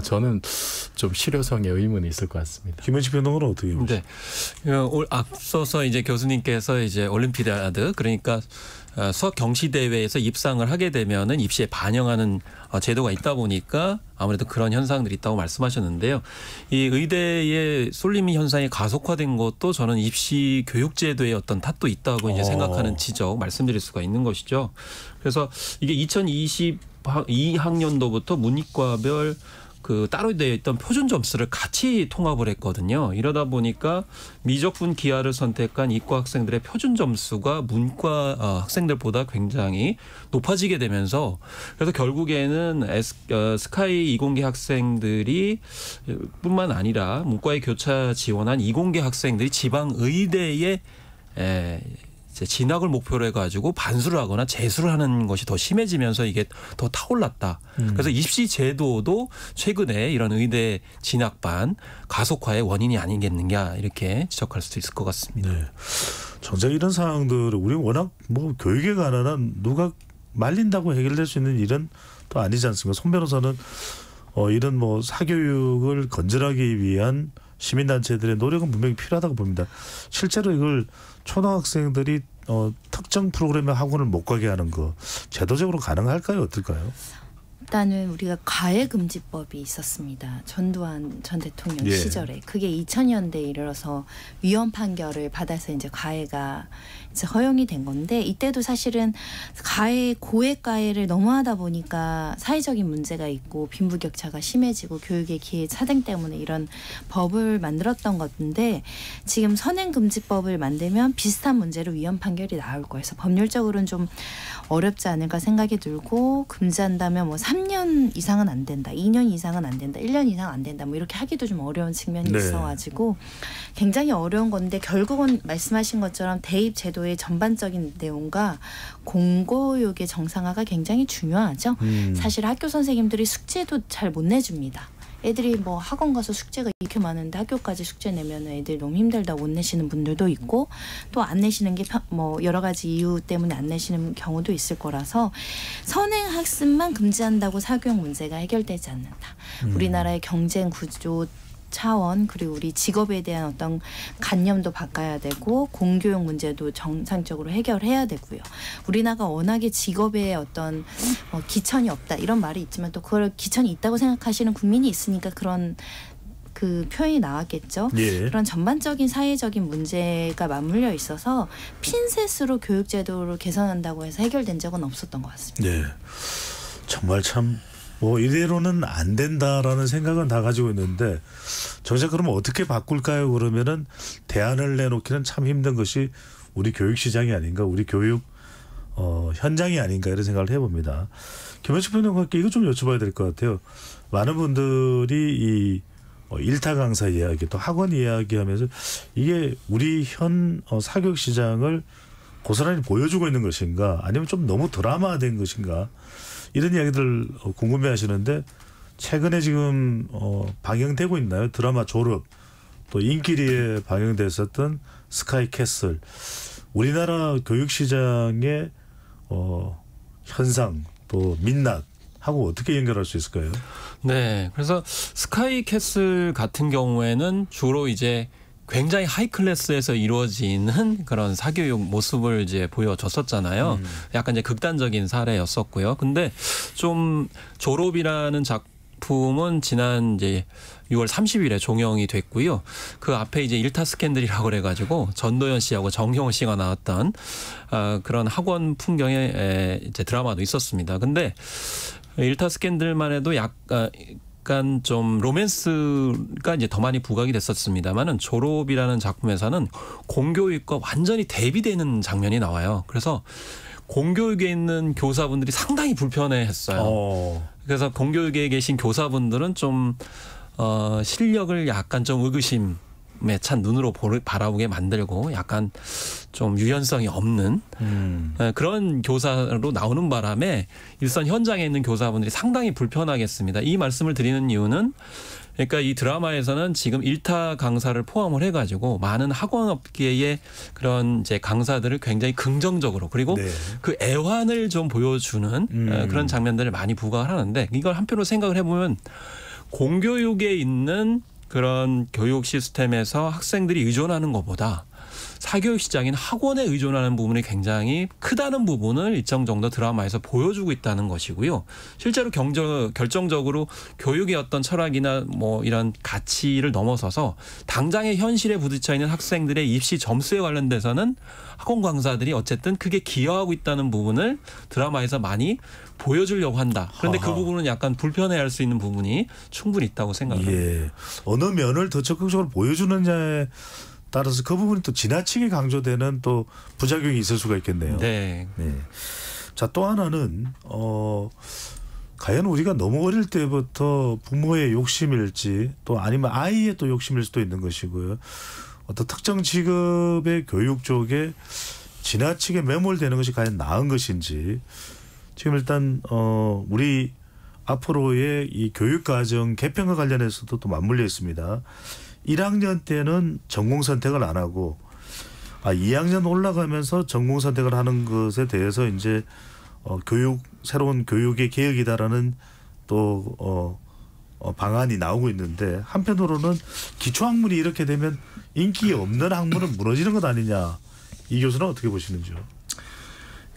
저는 좀 실효성에 의문이 있을 것 같습니다. 김현식 변호사는 어떻게 보십니까? 네, 앞서서 이제 교수님께서 이제 올림피아드 그러니까 수학 경시 대회에서 입상을 하게 되면은 입시에 반영하는 제도가 있다 보니까 아무래도 그런 현상들이 있다고 말씀하셨는데요. 이 의대의 쏠림 현상이 가속화된 것도 저는 입시 교육 제도의 어떤 탓도 있다고 이제 생각하는 지적 말씀드릴 수가 있는 것이죠. 그래서 이게 2022학년도부터 문이과별 그 따로 되어 있던 표준 점수를 같이 통합을 했거든요. 이러다 보니까 미적분 기하를 선택한 이과 학생들의 표준 점수가 문과 학생들보다 굉장히 높아지게 되면서 그래서 결국에는 스카이 이공계 학생들이 뿐만 아니라 문과에 교차 지원한 이공계 학생들이 지방 의대에 진학을 목표로 해가지고 반수를 하거나 재수를 하는 것이 더 심해지면서 이게 더 타올랐다. 그래서 입시 제도도 최근에 이런 의대 진학반 가속화의 원인이 아니겠느냐 이렇게 지적할 수도 있을 것 같습니다. 네. 정작 이런 상황들을 우리는 워낙 뭐 교육에 관한 한 누가 말린다고 해결될 수 있는 일은 또 아니지 않습니까? 손 변호사는 이런 뭐 사교육을 건전하기 위한 시민단체들의 노력은 분명히 필요하다고 봅니다. 실제로 이걸 초등학생들이 특정 프로그램의 학원을 못 가게 하는 거 제도적으로 가능할까요? 어떨까요? 일단은 우리가 가해금지법이 있었습니다. 전두환 전 대통령 예. 시절에 그게 2000년대에 이르러서 위헌 판결을 받아서 이제 가해가 이제 허용이 된 건데 이때도 사실은 고액 가해를 너무 하다 보니까 사회적인 문제가 있고 빈부격차가 심해지고 교육의 기회 차등 때문에 이런 법을 만들었던 건데 지금 선행금지법을 만들면 비슷한 문제로 위헌 판결이 나올 거예요. 그래서 법률적으로는 좀 어렵지 않을까 생각이 들고 금지한다면 뭐 3년 이상은 안 된다. 2년 이상은 안 된다. 1년 이상 안 된다. 뭐 이렇게 하기도 좀 어려운 측면이 네. 있어가지고 굉장히 어려운 건데 결국은 말씀하신 것처럼 대입 제도의 전반적인 내용과 공교육의 정상화가 굉장히 중요하죠. 사실 학교 선생님들이 숙제도 잘 못 내줍니다. 애들이 뭐 학원 가서 숙제가 이렇게 많은데 학교까지 숙제 내면 애들 너무 힘들다 못 내시는 분들도 있고 또 안 내시는 게 뭐 여러 가지 이유 때문에 안 내시는 경우도 있을 거라서 선행 학습만 금지한다고 사교육 문제가 해결되지 않는다. 우리나라의 경쟁 구조 차원 그리고 우리 직업에 대한 어떤 관념도 바꿔야 되고 공교육 문제도 정상적으로 해결해야 되고요. 우리나라가 워낙에 직업에 어떤 기천이 없다 이런 말이 있지만 또 그걸 기천이 있다고 생각하시는 국민이 있으니까 그런 그 표현이 나왔겠죠. 예. 그런 전반적인 사회적인 문제가 맞물려 있어서 핀셋으로 교육제도를 개선한다고 해서 해결된 적은 없었던 것 같습니다. 네. 정말 참 뭐 이대로는 안 된다라는 생각은 다 가지고 있는데 정작 그러면 어떻게 바꿀까요? 그러면은 대안을 내놓기는 참 힘든 것이 우리 교육 시장이 아닌가, 우리 교육 현장이 아닌가 이런 생각을 해봅니다. 김현식 평론가께 이거 좀 여쭤봐야 될 것 같아요. 많은 분들이 이 일타 강사 이야기 또 학원 이야기하면서 이게 우리 현 사교육 시장을 고스란히 보여주고 있는 것인가 아니면 좀 너무 드라마된 것인가 이런 이야기들 궁금해하시는데 최근에 지금 방영되고 있나요? 드라마 졸업 또 인기리에 방영됐었던 스카이 캐슬 우리나라 교육 시장의 현상 또 민낯하고 어떻게 연결할 수 있을까요? 네, 그래서 스카이 캐슬 같은 경우에는 주로 이제 굉장히 하이 클래스에서 이루어지는 그런 사교육 모습을 이제 보여줬었잖아요. 약간 이제 극단적인 사례였었고요. 근데 좀 졸업이라는 작품은 지난 이제 6월 30일에 종영이 됐고요. 그 앞에 이제 일타 스캔들이라고 그래가지고 전도연 씨하고 정형호 씨가 나왔던 그런 학원 풍경의 이제 드라마도 있었습니다. 근데 일타 스캔들만 해도 약간 좀 로맨스가 이제 더 많이 부각이 됐었습니다만은 졸업이라는 작품에서는 공교육과 완전히 대비되는 장면이 나와요. 그래서 공교육에 있는 교사분들이 상당히 불편해했어요. 그래서 공교육에 계신 교사분들은 좀 실력을 약간 좀 의구심에 찬 눈으로 바라보게 만들고 약간 좀 유연성이 없는 그런 교사로 나오는 바람에 일선 현장에 있는 교사분들이 상당히 불편하겠습니다. 이 말씀을 드리는 이유는 그러니까 이 드라마에서는 지금 일타 강사를 포함을 해가지고 많은 학원업계의 그런 이제 강사들을 굉장히 긍정적으로 그리고 네. 그 애환을 좀 보여주는 그런 장면들을 많이 부각을 하는데 이걸 한편으로 생각을 해보면 공교육에 있는 그런 교육 시스템에서 학생들이 의존하는 것보다 사교육 시장인 학원에 의존하는 부분이 굉장히 크다는 부분을 일정 정도 드라마에서 보여주고 있다는 것이고요. 실제로 결정적으로 교육의 어떤 철학이나 뭐 이런 가치를 넘어서서 당장의 현실에 부딪혀 있는 학생들의 입시 점수에 관련돼서는 학원 강사들이 어쨌든 크게 기여하고 있다는 부분을 드라마에서 많이 보여주려고 한다. 그런데 그 부분은 약간 불편해할 수 있는 부분이 충분히 있다고 생각합니다. 예. 어느 면을 더 적극적으로 보여주느냐에 따라서 그 부분이 또 지나치게 강조되는 또 부작용이 있을 수가 있겠네요. 네. 네. 자, 또 하나는 과연 우리가 너무 어릴 때부터 부모의 욕심일지 또 아니면 아이의 또 욕심일 수도 있는 것이고요. 어떤 특정 직업의 교육 쪽에 지나치게 매몰되는 것이 과연 나은 것인지 지금 일단 우리 앞으로의 이 교육과정 개편과 관련해서도 또 맞물려 있습니다. 1학년 때는 전공 선택을 안 하고 2학년 올라가면서 전공 선택을 하는 것에 대해서 이제 새로운 교육의 개혁이다라는 또 방안이 나오고 있는데 한편으로는 기초학문이 이렇게 되면 인기 없는 학문은 무너지는 것 아니냐. 이 교수는 어떻게 보시는지요?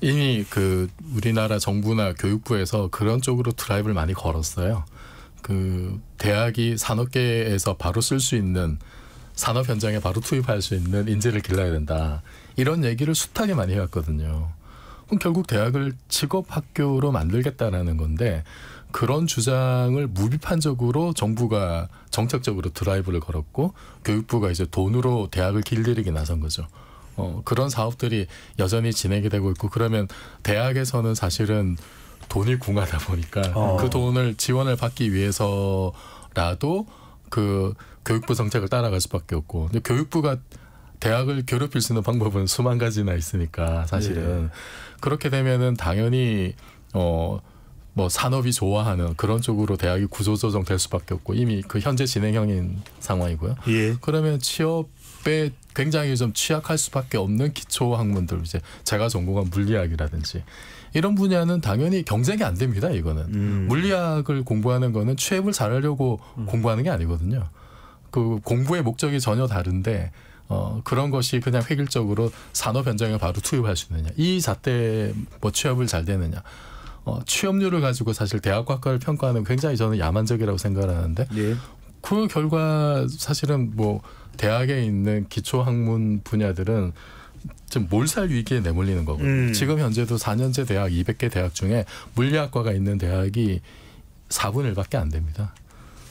이미 그 우리나라 정부나 교육부에서 그런 쪽으로 드라이브를 많이 걸었어요. 그 대학이 산업계에서 바로 쓸 수 있는 산업 현장에 바로 투입할 수 있는 인재를 길러야 된다. 이런 얘기를 숱하게 많이 해왔거든요. 그럼 결국 대학을 직업학교로 만들겠다라는 건데 그런 주장을 무비판적으로 정부가 정책적으로 드라이브를 걸었고 교육부가 이제 돈으로 대학을 길들이게 나선 거죠. 그런 사업들이 여전히 진행이 되고 있고 그러면 대학에서는 사실은 돈이 궁하다 보니까 그 돈을 지원을 받기 위해서라도 그 교육부 정책을 따라갈 수밖에 없고 근데 교육부가 대학을 괴롭힐 수 있는 방법은 수만 가지나 있으니까 사실은 그렇게 되면은 당연히 뭐 산업이 좋아하는 그런 쪽으로 대학이 구조조정 될 수밖에 없고 이미 그 현재 진행형인 상황이고요. 예. 그러면 취업에 굉장히 좀 취약할 수밖에 없는 기초 학문들 이제 제가 전공한 물리학이라든지 이런 분야는 당연히 경쟁이 안 됩니다. 이거는 물리학을 공부하는 거는 취업을 잘하려고 공부하는 게 아니거든요. 그 공부의 목적이 전혀 다른데 그런 것이 그냥 획일적으로 산업 현장에 바로 투입할 수 있느냐. 이 잣대 뭐 취업을 잘 되느냐. 취업률을 가지고 사실 대학과를 평가하는 굉장히 저는 야만적이라고 생각을 하는데 예. 그 결과 사실은 뭐 대학에 있는 기초학문 분야들은 좀 몰살 위기에 내몰리는 거거든요. 지금 현재도 4년제 대학 200개 대학 중에 물리학과가 있는 대학이 4분의 1밖에 안 됩니다.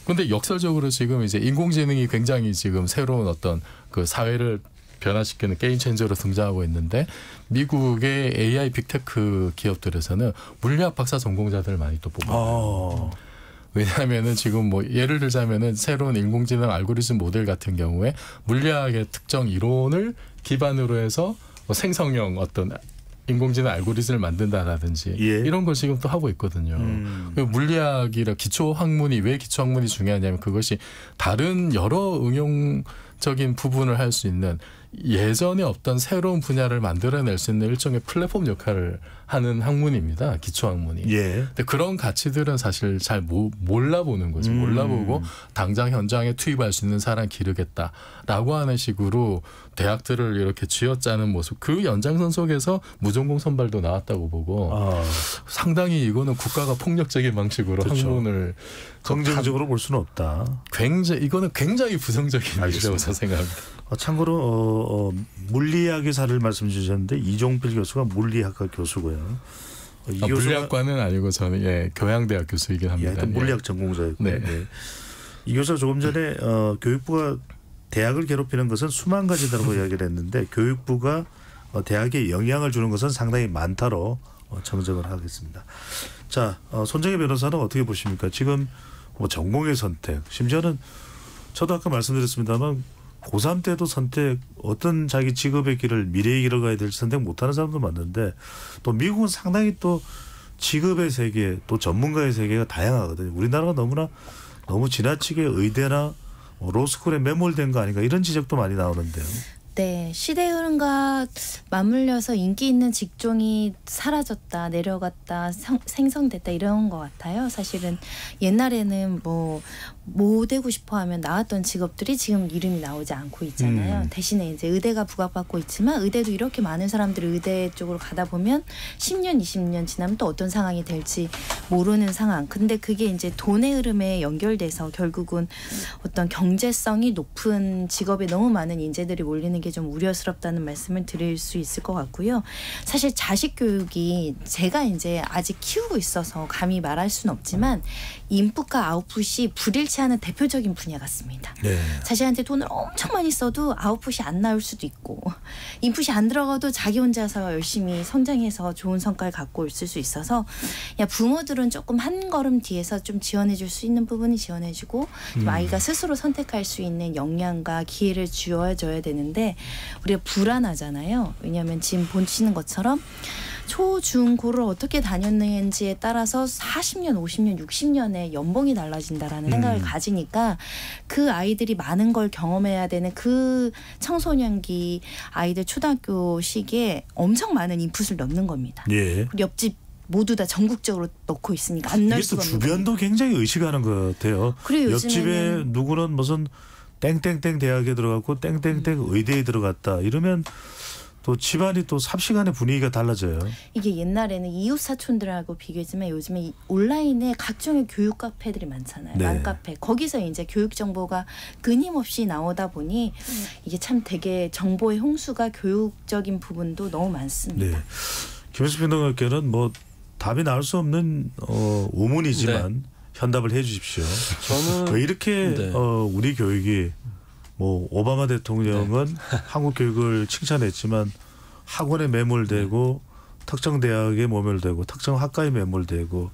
그런데 역설적으로 지금 이제 인공지능이 굉장히 지금 새로운 어떤 그 사회를 변화시키는 게임 체인저로 등장하고 있는데 미국의 AI 빅테크 기업들에서는 물리학 박사 전공자들을 많이 또 뽑아요. 왜냐하면은 지금 뭐 예를 들자면은 새로운 인공지능 알고리즘 모델 같은 경우에 물리학의 특정 이론을 기반으로 해서 뭐 생성형 어떤 인공지능 알고리즘을 만든다라든지 이런 걸 지금 또 하고 있거든요. 물리학이라 기초학문이 왜 기초학문이 중요하냐면 그것이 다른 여러 응용적인 부분을 할 수 있는 예전에 없던 새로운 분야를 만들어낼 수 있는 일종의 플랫폼 역할을 하는 학문입니다. 기초학문이. 근데 그런 가치들은 사실 잘 몰라보는 거죠. 몰라보고 당장 현장에 투입할 수 있는 사람 기르겠다라고 하는 식으로 대학들을 이렇게 쥐어짜는 모습. 그 연장선 속에서 무전공 선발도 나왔다고 보고 상당히 이거는 국가가 폭력적인 방식으로 학문을 긍정적으로 볼 수는 없다. 이거는 굉장히 부정적인 일이라고 생각합니다. 참고로 물리학의사를 말씀 주셨는데 이종필 교수가 물리학과 교수고요. 물리학과는 아니고 저는 교양대학 교수이긴 합니다. 물리학 전공자였고 네. 이 교수가 조금 전에 교육부가 대학을 괴롭히는 것은 수만 가지다라고 이야기를 했는데 교육부가 대학에 영향을 주는 것은 상당히 많다로 정정을 하겠습니다. 자, 손정혜 변호사는 어떻게 보십니까? 지금 뭐 전공의 선택, 심지어는 저도 아까 말씀드렸습니다만 고3 때도 선택 어떤 자기 직업의 길을 미래의 길을 가야 될지 선택 못하는 사람도 많은데 또 미국은 상당히 또 직업의 세계 또 전문가의 세계가 다양하거든요. 우리나라가 너무 지나치게 의대나 로스쿨에 매몰된 거 아닌가 이런 지적도 많이 나오는데요. 네, 시대 흐름과 맞물려서 인기 있는 직종이 사라졌다, 내려갔다, 생성됐다 이런 것 같아요. 사실은 옛날에는 뭐 되고 싶어 하면 나왔던 직업들이 지금 이름이 나오지 않고 있잖아요. 대신에 이제 의대가 부각받고 있지만 의대도 이렇게 많은 사람들이 의대 쪽으로 가다 보면 10년, 20년 지나면 또 어떤 상황이 될지 모르는 상황. 근데 그게 이제 돈의 흐름에 연결돼서 결국은 어떤 경제성이 높은 직업에 너무 많은 인재들이 몰리는 게 좀 우려스럽다는 말씀을 드릴 수 있을 것 같고요. 사실 자식 교육이 제가 이제 아직 키우고 있어서 감히 말할 수는 없지만 인풋과 아웃풋이 불일치 하는 대표적인 분야 같습니다. 네. 자식한테 돈을 엄청 많이 써도 아웃풋이 안 나올 수도 있고 인풋이 안 들어가도 자기 혼자서 열심히 성장해서 좋은 성과를 갖고 있을 수 있어서 부모들은 조금 한 걸음 뒤에서 좀 지원해 줄 수 있는 부분이 지원해주고 좀 아이가 스스로 선택할 수 있는 역량과 기회를 주어줘야 되는데 우리가 불안하잖아요. 왜냐하면 지금 보시는 것처럼 초, 중, 고를 어떻게 다녔는지에 따라서 40년, 50년, 60년의 연봉이 달라진다라는 생각을 가지니까 그 아이들이 많은 걸 경험해야 되는 그 청소년기 아이들 초등학교 시기에 엄청 많은 인풋을 넣는 겁니다. 예. 옆집 모두 다 전국적으로 넣고 있으니까 안 넣을 이게 또 수가 없는 주변도 굉장히 의식하는 것 같아요. 그리고 옆집에 누구는 무슨 땡땡땡 대학에 들어갔고 땡땡땡 의대에 들어갔다 이러면 또 집안이 또 삽시간에 분위기가 달라져요. 이게 옛날에는 이웃 사촌들하고 비교했지만 요즘에 온라인에 각종의 교육 카페들이 많잖아요. 네. 맘카페. 거기서 이제 교육 정보가 끊임없이 나오다 보니 이게 참 되게 정보의 홍수가 교육적인 부분도 너무 많습니다. 네. 김현수 평론가께는 뭐 답이 나올 수 없는 우문이지만 네. 현답을 해 주십시오. 저는 왜 이렇게 네. 우리 교육이 뭐 오바마 대통령은 네. 한국 교육을 칭찬했지만 학원에 매몰되고 특정 대학에 매몰되고 특정 학과에 매몰되고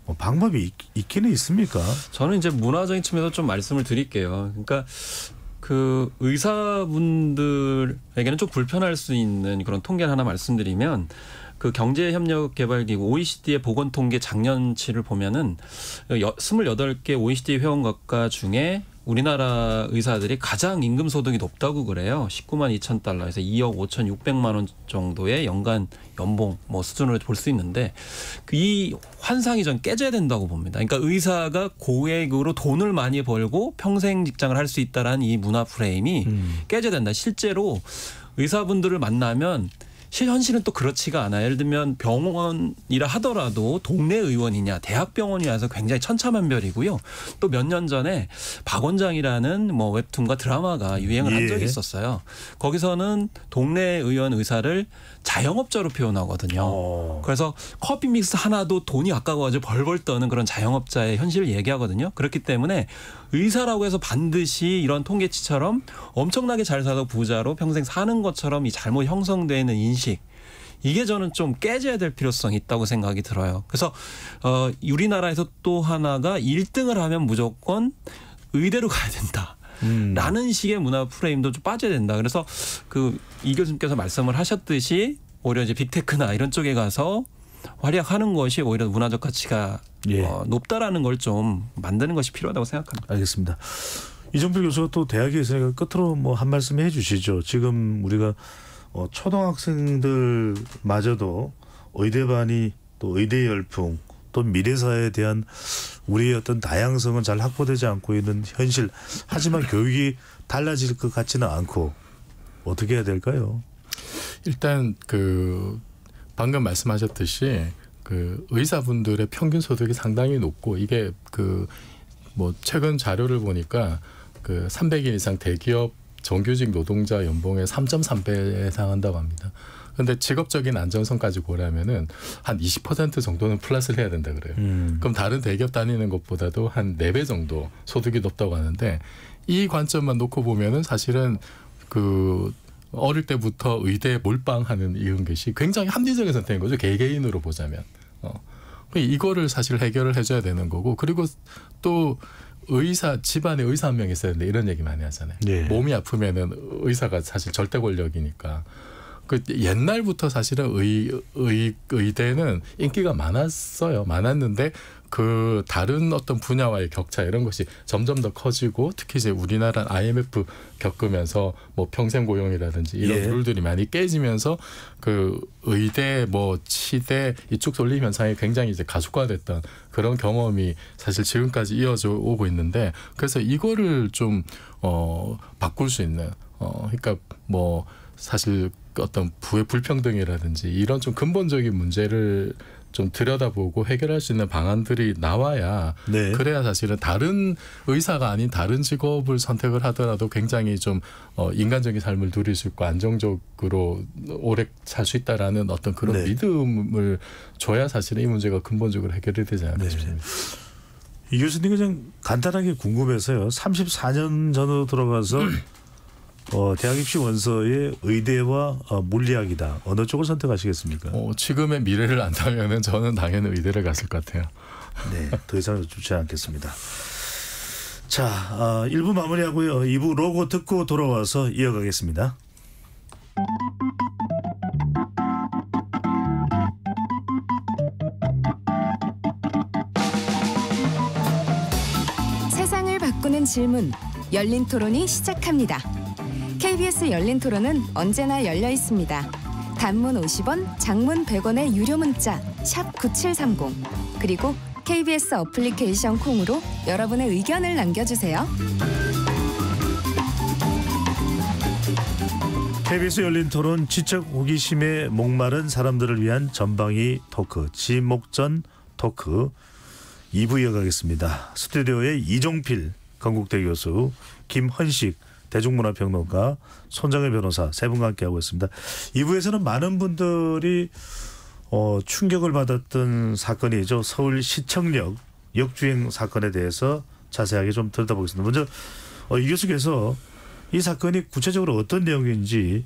뭐 방법이 있기는 있습니까? 저는 이제 문화적인 측면에서 좀 말씀을 드릴게요. 그러니까 그 의사분들에게는 좀 불편할 수 있는 그런 통계를 하나 말씀드리면 그 경제협력개발기구 OECD의 보건통계 작년치를 보면은 28개 OECD 회원국가 중에 우리나라 의사들이 가장 임금 소득이 높다고 그래요. 19만 2천 달러에서 2억 5,600만 원 정도의 연간 연봉 뭐 수준으로 볼 수 있는데 이 환상이 전 깨져야 된다고 봅니다. 그러니까 의사가 고액으로 돈을 많이 벌고 평생 직장을 할 수 있다라는 이 문화 프레임이 깨져야 된다. 실제로 의사분들을 만나면 현실은 또 그렇지가 않아요. 예를 들면 병원이라 하더라도 동네 의원이냐 대학병원이라서 굉장히 천차만별이고요. 또 몇 년 전에 박원장이라는 뭐 웹툰과 드라마가 유행을 한 적이 있었어요. 거기서는 동네 의원 의사를 자영업자로 표현하거든요. 그래서 커피 믹스 하나도 돈이 아까워가지고 벌벌 떠는 그런 자영업자의 현실을 얘기하거든요. 그렇기 때문에 의사라고 해서 반드시 이런 통계치처럼 엄청나게 잘 살고 부자로 평생 사는 것처럼 이 잘못 형성되어 있는 인식 이게 저는 좀 깨져야 될 필요성이 있다고 생각이 들어요. 그래서 우리나라에서 또 하나가 1등을 하면 무조건 의대로 가야 된다. 라는 식의 문화 프레임도 좀 빠져야 된다. 그래서 그 이 교수님께서 말씀을 하셨듯이 오히려 이제 빅테크나 이런 쪽에 가서 활약하는 것이 오히려 문화적 가치가 높다라는 걸 좀 만드는 것이 필요하다고 생각합니다. 알겠습니다. 이정필 교수가 또 대학에 있으니까 끝으로 뭐 한 말씀 해주시죠. 지금 우리가 초등학생들마저도 의대반이 또 의대 열풍 또 미래사회에 대한 우리의 어떤 다양성은 잘 확보되지 않고 있는 현실. 하지만 교육이 달라질 것 같지는 않고 어떻게 해야 될까요? 일단 그 방금 말씀하셨듯이 그 의사분들의 평균 소득이 상당히 높고 이게 그 뭐 최근 자료를 보니까 그 300일 이상 대기업 정규직 노동자 연봉의 3.3배에 해당한다고 합니다. 그런데 직업적인 안정성까지 고려하면은 한 20% 정도는 플러스를 해야 된다 그래요. 그럼 다른 대기업 다니는 것보다도 한 4배 정도 소득이 높다고 하는데 이 관점만 놓고 보면은 사실은 그 어릴 때부터 의대에 몰빵하는 이런 것이 굉장히 합리적인 선택인 거죠. 개개인으로 보자면. 이거를 사실 해결을 해줘야 되는 거고 그리고 또 의사 집안에 의사 한 명 있어야 되는데 이런 얘기 많이 하잖아요. 네. 몸이 아프면은 의사가 사실 절대 권력이니까. 그 옛날부터 사실은 의대는 인기가 많았어요. 많았는데 그 다른 어떤 분야와의 격차 이런 것이 점점 더 커지고 특히 이제 우리나라는 IMF 겪으면서 뭐 평생 고용이라든지 이런 룰들이 많이 깨지면서 그 의대 뭐 치대 이쪽 돌림 현상이 굉장히 이제 가속화됐던 그런 경험이 사실 지금까지 이어져 오고 있는데 그래서 이거를 좀 바꿀 수 있는 그러니까 뭐 사실 어떤 부의 불평등이라든지 이런 좀 근본적인 문제를 좀 들여다보고 해결할 수 있는 방안들이 나와야 그래야 사실은 다른 의사가 아닌 다른 직업을 선택을 하더라도 굉장히 좀 인간적인 삶을 누릴 수 있고 안정적으로 오래 살 수 있다라는 어떤 그런 믿음을 줘야 사실은 이 문제가 근본적으로 해결이 되지 않을까 싶습니다. 이 교수님 그냥 간단하게 궁금해서요. 34년 전으로 들어가서 대학 입시 원서에 의대와 물리학이다. 어느 쪽을 선택하시겠습니까? 지금의 미래를 안다면은 저는 당연히 의대를 갔을 것 같아요. 네, 더 이상 좋지 않겠습니다. 자, 1부 마무리하고요. 2부 로고 듣고 돌아와서 이어가겠습니다. 세상을 바꾸는 질문, 열린 토론이 시작합니다. KBS 열린 토론은 언제나 열려 있습니다. 단문 50원, 장문 100원의 유료 문자 샵 9730 그리고 KBS 어플리케이션 콩으로 여러분의 의견을 남겨주세요. KBS 열린 토론 지적 호기심에 목마른 사람들을 위한 전방위 토크 지목전 토크 2부 이어가겠습니다. 스튜디오에 이종필 건국대 교수, 김헌식 대중문화평론가, 손정혜 변호사 세 분과 함께하고 있습니다. 2부에서는 많은 분들이 충격을 받았던 사건이죠. 서울시청역 역주행 사건에 대해서 자세하게 좀 들여다보겠습니다. 먼저 이 교수께서 이 사건이 구체적으로 어떤 내용인지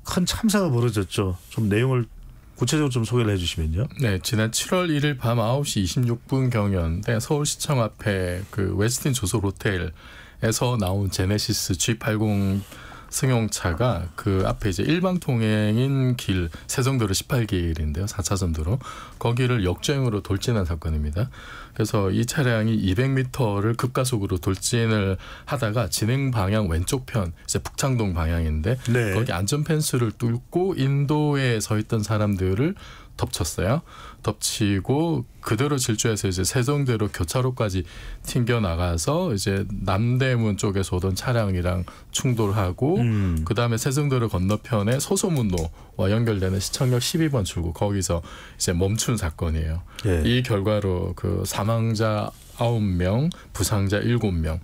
큰 참사가 벌어졌죠. 좀 내용을 구체적으로 좀 소개를 해주시면요. 네, 지난 7월 1일 밤 9시 26분경이었는데 서울시청 앞에 그 웨스틴 조솔 호텔에서 나온 제네시스 G80 승용차가 그 앞에 이제 일방 통행인 길 세종도로 18길인데요. 4차선 도로. 거기를 역주행으로 돌진한 사건입니다. 그래서 이 차량이 200m를 급가속으로 돌진을 하다가 진행 방향 왼쪽 편, 이제 북창동 방향인데 거기 안전 펜스를 뚫고 인도에 서 있던 사람들을 덮쳤어요. 덮치고 그대로 질주해서 이제 세종대로 교차로까지 튕겨 나가서 이제 남대문 쪽에서 오던 차량이랑 충돌하고 그 다음에 세종대로 건너편에 소소문로와 연결되는 시청역 12번 출구 거기서 이제 멈춘 사건이에요. 이 결과로 그 사망자 9명, 부상자 7명,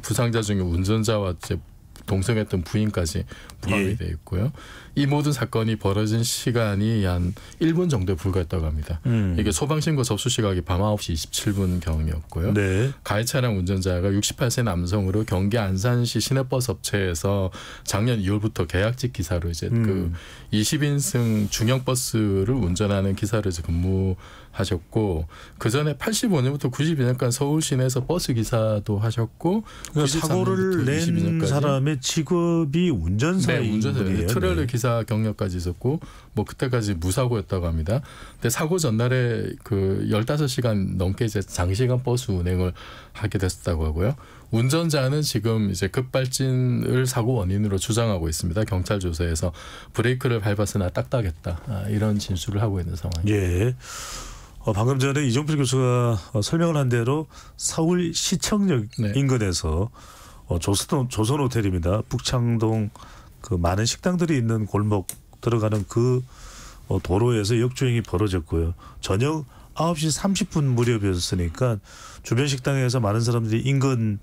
부상자 중에 운전자와 이제 동승했던 부인까지 포함이 되어 있고요. 이 모든 사건이 벌어진 시간이 한 1분 정도에 불과했다고 합니다. 이게 소방신고 접수 시각이 밤 9시 27분경이었고요. 가해 차량 운전자가 68세 남성으로 경기 안산시 시내버스 업체에서 작년 2월부터 계약직 기사로 이제 그 20인승 중형버스를 운전하는 기사로 이제 근무하셨고 그 전에 85년부터 92년까지 서울 시내에서 버스 기사도 하셨고 그러니까 사고를 낸 22년까지. 사람의 직업이 운전사인 분이에요. 트레일러 기사 경력까지 있었고 뭐 그때까지 무사고였다고 합니다. 근데 사고 전날에 그 15시간 넘게 이제 장시간 버스 운행을 하게 됐다고 하고요. 운전자는 지금 이제 급발진을 사고 원인으로 주장하고 있습니다. 경찰 조사에서 브레이크를 밟았으나 딱딱했다. 이런 진술을 하고 있는 상황입니다. 방금 전에 이종필 교수가 설명을 한 대로 서울 시청역 인근에서 조선 호텔입니다. 북창동 그 많은 식당들이 있는 골목 들어가는 그 도로에서 역주행이 벌어졌고요. 저녁 9시 30분 무렵이었으니까 주변 식당에서 많은 사람들이 인근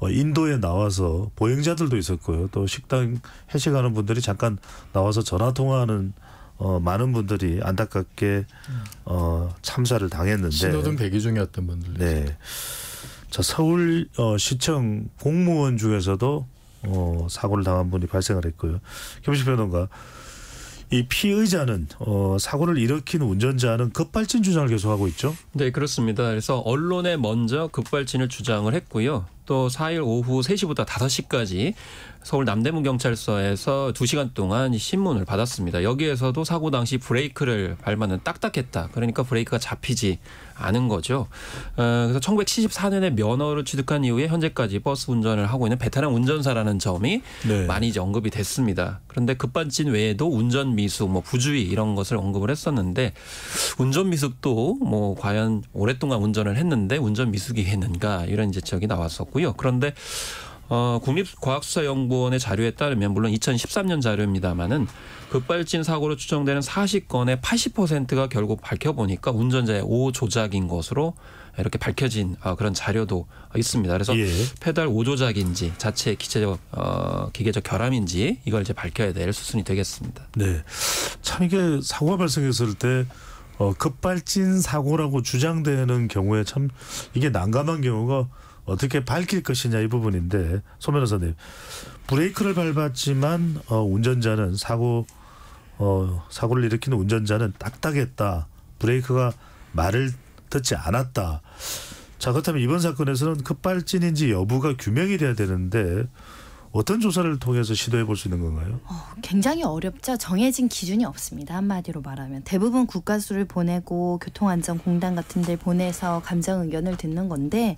인도에 나와서 보행자들도 있었고요. 또 식당 회식하는 분들이 잠깐 나와서 전화 통화하는 많은 분들이 안타깝게 참사를 당했는데 신호등 대기 중이었던 분들. 자, 서울 시청 공무원 중에서도 사고를 당한 분이 발생을 했고요. 김헌식 변호사, 이 피의자는 사고를 일으킨 운전자는 급발진 주장을 계속하고 있죠? 네, 그렇습니다. 그래서 언론에 먼저 급발진을 주장을 했고요. 또 4일 오후 3시부터 5시까지 서울 남대문 경찰서에서 2시간 동안 신문을 받았습니다. 여기에서도 사고 당시 브레이크를 밟았는 딱딱했다. 그러니까 브레이크가 잡히지 않은 거죠. 그래서 1974년에 면허를 취득한 이후에 현재까지 버스 운전을 하고 있는 베테랑 운전사라는 점이 네. 많이 이제 언급이 됐습니다. 그런데 급발진 외에도 운전 미숙, 뭐 부주의 이런 것을 언급을 했었는데 운전 미숙도 뭐 과연 오랫동안 운전을 했는데 운전 미숙이 했는가 이런 이제 지적이 나왔었고요. 그런데 국립과학수사연구원의 자료에 따르면 물론 2013년 자료입니다마는 급발진 사고로 추정되는 40건의 80%가 결국 밝혀보니까 운전자의 오조작인 것으로 이렇게 밝혀진 그런 자료도 있습니다. 그래서 예. 페달 오조작인지 자체 기계적 결함인지 이걸 이제 밝혀야 될 수순이 되겠습니다. 네, 참 이게 사고가 발생했을 때 급발진 사고라고 주장되는 경우에 참 이게 난감한 경우가 어떻게 밝힐 것이냐 이 부분인데 소 변호사님 브레이크를 밟았지만 운전자는 사고를 일으키는 운전자는 딱딱했다. 브레이크가 말을 듣지 않았다. 자 그렇다면 이번 사건에서는 급발진인지 여부가 규명이 돼야 되는데 어떤 조사를 통해서 시도해 볼 수 있는 건가요? 굉장히 어렵죠. 정해진 기준이 없습니다. 한마디로 말하면 대부분 국가수를 보내고 교통안전공단 같은 데 보내서 감정 의견을 듣는 건데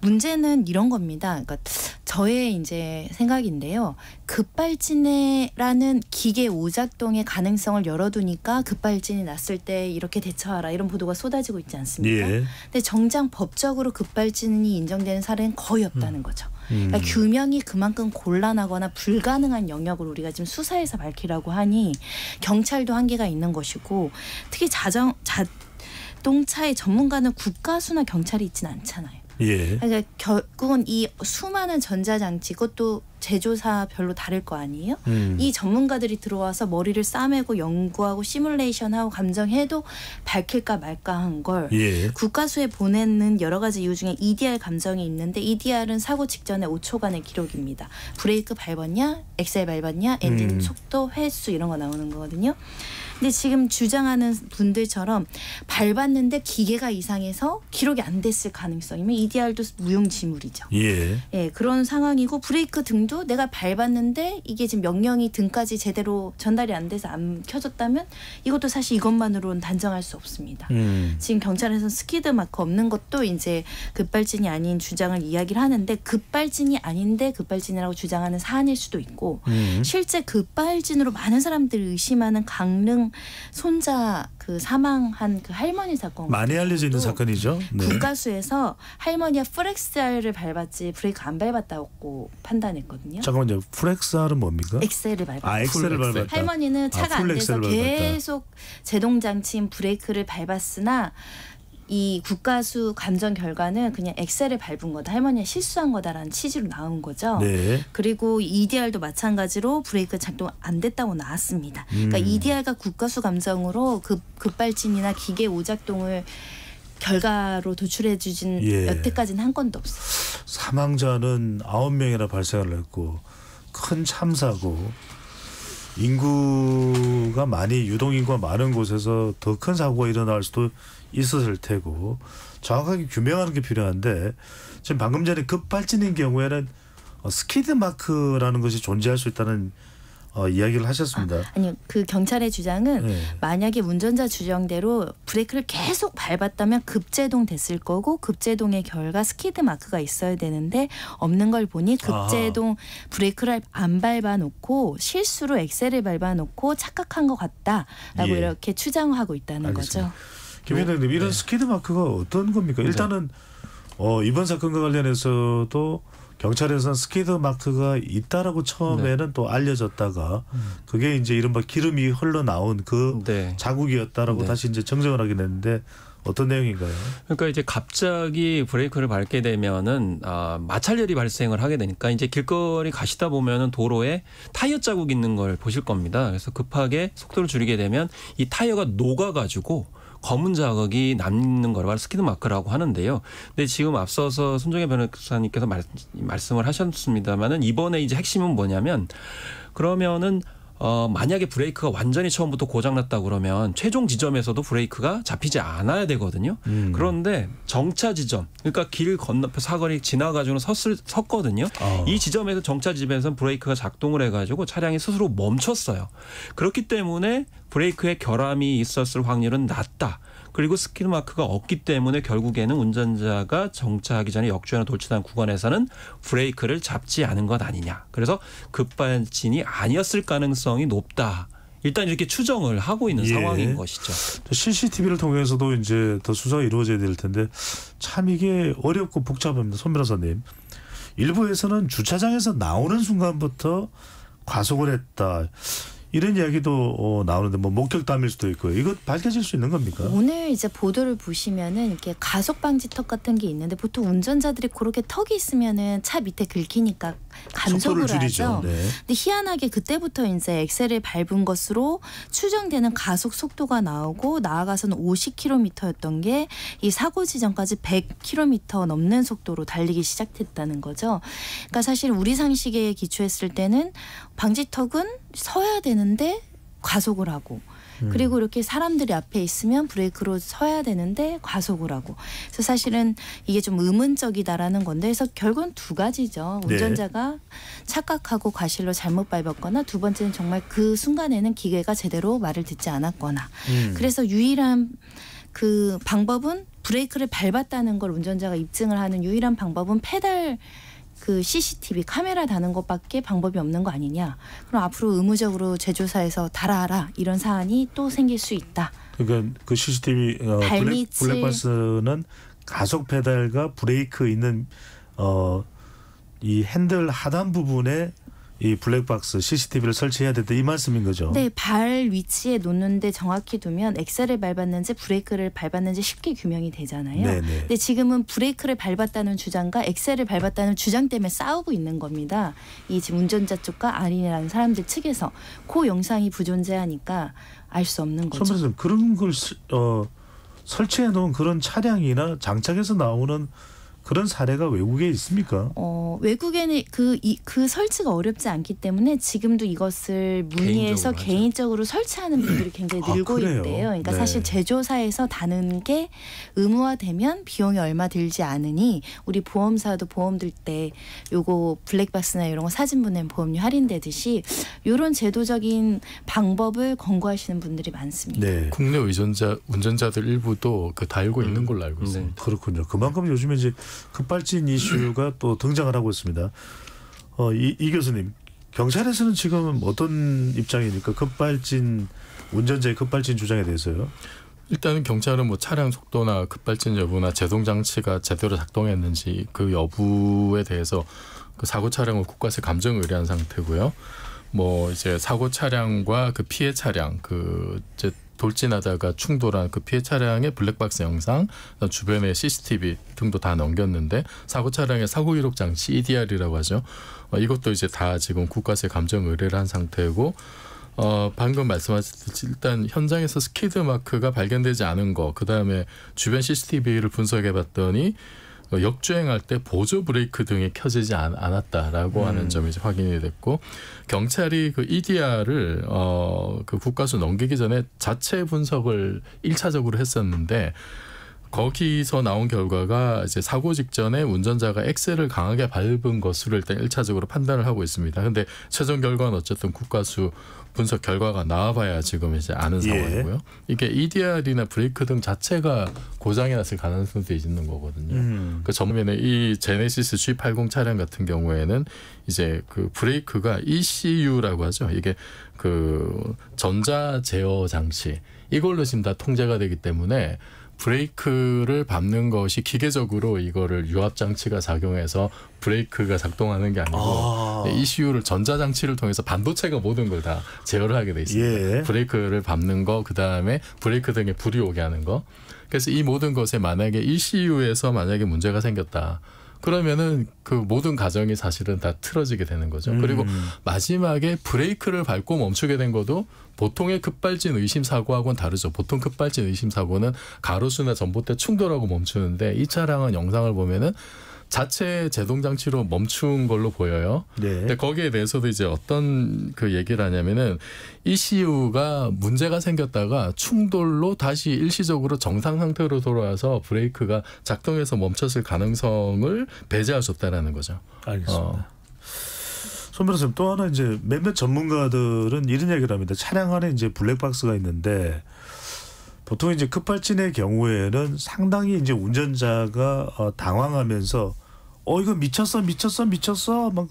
문제는 이런 겁니다. 그러니까 저의 이제 생각인데요. 급발진이라는 기계 오작동의 가능성을 열어두니까 급발진이 났을 때 이렇게 대처하라 이런 보도가 쏟아지고 있지 않습니까? 예. 근데 정작 법적으로 급발진이 인정되는 사례는 거의 없다는 거죠. 그러니까 규명이 그만큼 곤란하거나 불가능한 영역을 우리가 지금 수사에서 밝히라고 하니 경찰도 한계가 있는 것이고 특히 자동차의 전문가는 국가수나 경찰이 있지는 않잖아요. 예. 그러니까 결국은 이 수많은 전자장치 그것도 제조사별로 다를 거 아니에요? 이 전문가들이 들어와서 머리를 싸매고 연구하고 시뮬레이션하고 감정해도 밝힐까 말까 한 걸 예. 국가수에 보내는 여러 가지 이유 중에 EDR 감정이 있는데 EDR은 사고 직전에 5초간의 기록입니다. 브레이크 밟았냐, 엑셀 밟았냐, 엔진 속도, 횟수 이런 거 나오는 거거든요. 근데 지금 주장하는 분들처럼 밟았는데 기계가 이상해서 기록이 안 됐을 가능성이면 EDR도 무용지물이죠. 예. 예, 그런 상황이고 브레이크 등도 내가 밟았는데 이게 지금 명령이 등까지 제대로 전달이 안 돼서 안 켜졌다면 이것도 사실 이것만으로는 단정할 수 없습니다. 지금 경찰에서는 스키드 마크 없는 것도 이제 급발진이 아닌 주장을 이야기를 하는데 급발진이 아닌데 급발진이라고 주장하는 사안일 수도 있고 실제 급발진으로 많은 사람들이 의심하는 강릉 손자 그 사망한 그 할머니 사건 많이 알려져 있는 사건이죠. 네. 국가수에서 할머니가 프렉스알을 밟았지 브레이크 안 밟았다고 판단했거든요. 잠깐만요. 풀엑스알은 뭡니까? 엑셀을 밟았다. 엑셀을 밟았다. 할머니는 차가 안 돼서 풀 엑셀을 계속 제동장치인 브레이크를 밟았으나 이 국가수 감정 결과는 그냥 엑셀을 밟은 거다. 할머니가 실수한 거다라는 취지로 나온 거죠. 네. 그리고 EDR도 마찬가지로 브레이크 작동 안 됐다고 나왔습니다. 그러니까 EDR과 국가수 감정으로 급발진이나 기계 오작동을 결과로 도출해 주진 예. 여태까지는 한 건도 없어요. 사망자는 9명이나 발생을 했고 큰 참사고 인구가 많이 유동인구가 많은 곳에서 더 큰 사고가 일어날 수도 있었을 테고 정확하게 규명하는 게 필요한데 지금 방금 전에 급발진인 경우에는 스키드 마크라는 것이 존재할 수 있다는 이야기를 하셨습니다. 아니요. 그 경찰의 주장은 네. 만약에 운전자 주장대로 브레이크를 계속 밟았다면 급제동 됐을 거고 급제동의 결과 스키드 마크가 있어야 되는데 없는 걸 보니 급제동 브레이크를 안 밟아놓고 실수로 엑셀을 밟아놓고 착각한 것 같다라고 예. 이렇게 추정하고 있다는 알겠습니다. 거죠. 김 회장님 이런 스키드 마크가 어떤 겁니까? 일단은 이번 사건과 관련해서도 경찰에서는 스키드 마크가 있다라고 처음에는 또 알려졌다가 그게 이제 이른바 기름이 흘러나온 그 자국이었다라고 다시 이제 정정을 하게 됐는데 어떤 내용인가요? 그러니까 이제 갑자기 브레이크를 밟게 되면은 마찰열이 발생을 하게 되니까 이제 길거리 가시다 보면은 도로에 타이어 자국 있는 걸 보실 겁니다. 그래서 급하게 속도를 줄이게 되면 이 타이어가 녹아가지고 검은 자국이 남는 걸 스키드 마크라고 하는데요. 근데 지금 앞서서 손정혜 변호사님께서 말씀을 하셨습니다만은 이번에 이제 핵심은 뭐냐면 그러면은 만약에 브레이크가 완전히 처음부터 고장났다 그러면 최종 지점에서도 브레이크가 잡히지 않아야 되거든요. 그런데 정차 지점, 그러니까 길 건너편 사거리 지나가지고는 섰거든요. 이 지점에서 정차 지점에서는 브레이크가 작동을 해가지고 차량이 스스로 멈췄어요. 그렇기 때문에 브레이크에 결함이 있었을 확률은 낮다. 그리고 스킬 마크가 없기 때문에 결국에는 운전자가 정차하기 전에 역주행을 돌진한 구간에서는 브레이크를 잡지 않은 것 아니냐. 그래서 급발진이 아니었을 가능성이 높다. 일단 이렇게 추정을 하고 있는 상황인 것이죠. CCTV를 통해서도 이제 더 수사가 이루어져야 될 텐데 참 이게 어렵고 복잡합니다. 손 변호사님. 일부에서는 주차장에서 나오는 순간부터 과속을 했다. 이런 이야기도 나오는데 뭐 목격담일 수도 있고요. 이거 밝혀질 수 있는 겁니까? 오늘 이제 보도를 보시면은 이렇게 가속 방지턱 같은 게 있는데 보통 운전자들이 그렇게 턱이 있으면은 차 밑에 긁히니까 감속을 하죠. 네. 근데 희한하게 그때부터 이제 엑셀을 밟은 것으로 추정되는 가속 속도가 나오고 나아가서는 50km였던 게 이 사고 지점까지 100km 넘는 속도로 달리기 시작했다는 거죠. 그러니까 사실 우리 상식에 기초했을 때는 방지턱은 서야 되는데 과속을 하고 그리고 이렇게 사람들이 앞에 있으면 브레이크로 서야 되는데 과속을 하고 그래서 사실은 이게 좀 의문적이다라는 건데 그래서 결국은 두 가지죠. 운전자가 착각하고 과실로 잘못 밟았거나 두 번째는 정말 그 순간에는 기계가 제대로 말을 듣지 않았거나 그래서 유일한 그 방법은 브레이크를 밟았다는 걸 운전자가 입증을 하는 유일한 방법은 페달 그 CCTV 카메라 다는 것밖에 방법이 없는 거 아니냐. 그럼 앞으로 의무적으로 제조사에서 달아라 이런 사안이 또 생길 수 있다. 그러니까 그 CCTV 블랙박스는 가속 페달과 브레이크 있는 이 핸들 하단 부분에 이 블랙박스 CCTV를 설치해야 된다 이 말씀인 거죠. 네. 발 위치에 놓는데 정확히 두면 엑셀을 밟았는지 브레이크를 밟았는지 쉽게 규명이 되잖아요. 네네. 근데 지금은 브레이크를 밟았다는 주장과 엑셀을 밟았다는 주장 때문에 싸우고 있는 겁니다. 이 지금 운전자 쪽과 아린이라는 사람들 측에서 그 영상이 부존재하니까 알 수 없는 거죠. 선생님 그런 걸 설치해 놓은 그런 차량이나 장착해서 나오는 그런 사례가 외국에 있습니까? 외국에는 그 설치가 어렵지 않기 때문에 지금도 이것을 문의해서 개인적으로 설치하는 분들이 굉장히 늘고 있대요. 그러니까 사실 제조사에서 다는 게 의무화되면 비용이 얼마 들지 않으니 우리 보험사도 보험 들 때 요거 블랙박스나 이런 거 사진 보내면 보험료 할인되듯이 이런 제도적인 방법을 권고하시는 분들이 많습니다. 네. 국내 운전자들 일부도 다 알고 있는 걸로 알고 있습니다. 그렇군요. 그만큼 요즘에 이제 급발진 이슈가 또 등장을 하고 있습니다. 이 교수님, 경찰에서는 지금 어떤 입장입니까? 운전자의 급발진 주장에 대해서요? 일단은 경찰은 뭐 차량 속도나 급발진 여부나 제동 장치가 제대로 작동했는지 그 여부에 대해서 그 사고 차량을 국가세 감정 의뢰한 상태고요. 뭐 이제 사고 차량과 그 피해 차량 이제 돌진하다가 충돌한 그 피해 차량의 블랙박스 영상, 주변의 CCTV 등도 다 넘겼는데 사고 차량의 사고 기록 장치 EDR이라고 하죠. 이것도 이제 다 지금 국가세 감정 의뢰를 한 상태고 방금 말씀하셨듯이 일단 현장에서 스키드 마크가 발견되지 않은 거, 그다음에 주변 CCTV를 분석해 봤더니 역주행할 때 보조 브레이크 등이 켜지지 않았다라고 하는 점이 이제 확인이 됐고 경찰이 그 EDR을 그 국과수 넘기기 전에 자체 분석을 1차적으로 했었는데 거기서 나온 결과가 이제 사고 직전에 운전자가 엑셀을 강하게 밟은 것으로 일단 1차적으로 판단을 하고 있습니다. 근데 최종 결과는 어쨌든 국과수 분석 결과가 나와봐야 지금 이제 아는 상황이고요. 이게 EDR이나 브레이크 등 자체가 고장이 났을 가능성도 있는 거거든요. 그 전면에 이 제네시스 G80 차량 같은 경우에는 이제 그 브레이크가 ECU라고 하죠. 이게 그 전자 제어 장치 이걸로 지금 다 통제가 되기 때문에 브레이크를 밟는 것이 기계적으로 이거를 유압 장치가 작용해서 브레이크가 작동하는 게 아니고 ECU를 전자장치를 통해서 반도체가 모든 걸 다 제어를 하게 돼 있습니다. 브레이크를 밟는 거, 그다음에 브레이크 등에 불이 오게 하는 거. 그래서 이 모든 것에 만약에 ECU에서 만약에 문제가 생겼다. 그러면은 그 모든 과정이 사실은 다 틀어지게 되는 거죠. 그리고 마지막에 브레이크를 밟고 멈추게 된 것도 보통의 급발진 의심 사고하고는 다르죠. 보통 급발진 의심 사고는 가로수나 전봇대 충돌하고 멈추는데 이 차량은 영상을 보면은 자체 제동 장치로 멈춘 걸로 보여요. 네. 근데 거기에 대해서도 이제 어떤 그 얘기를 하냐면은 ECU가 문제가 생겼다가 충돌로 다시 일시적으로 정상 상태로 돌아와서 브레이크가 작동해서 멈췄을 가능성을 배제하셨다라는 거죠. 알겠습니다. 손 변호사님, 또 하나 이제 몇몇 전문가들은 이런 얘기를 합니다. 차량 안에 이제 블랙박스가 있는데 보통 이제 급발진의 경우에는 상당히 이제 운전자가 당황하면서 이거 미쳤어 막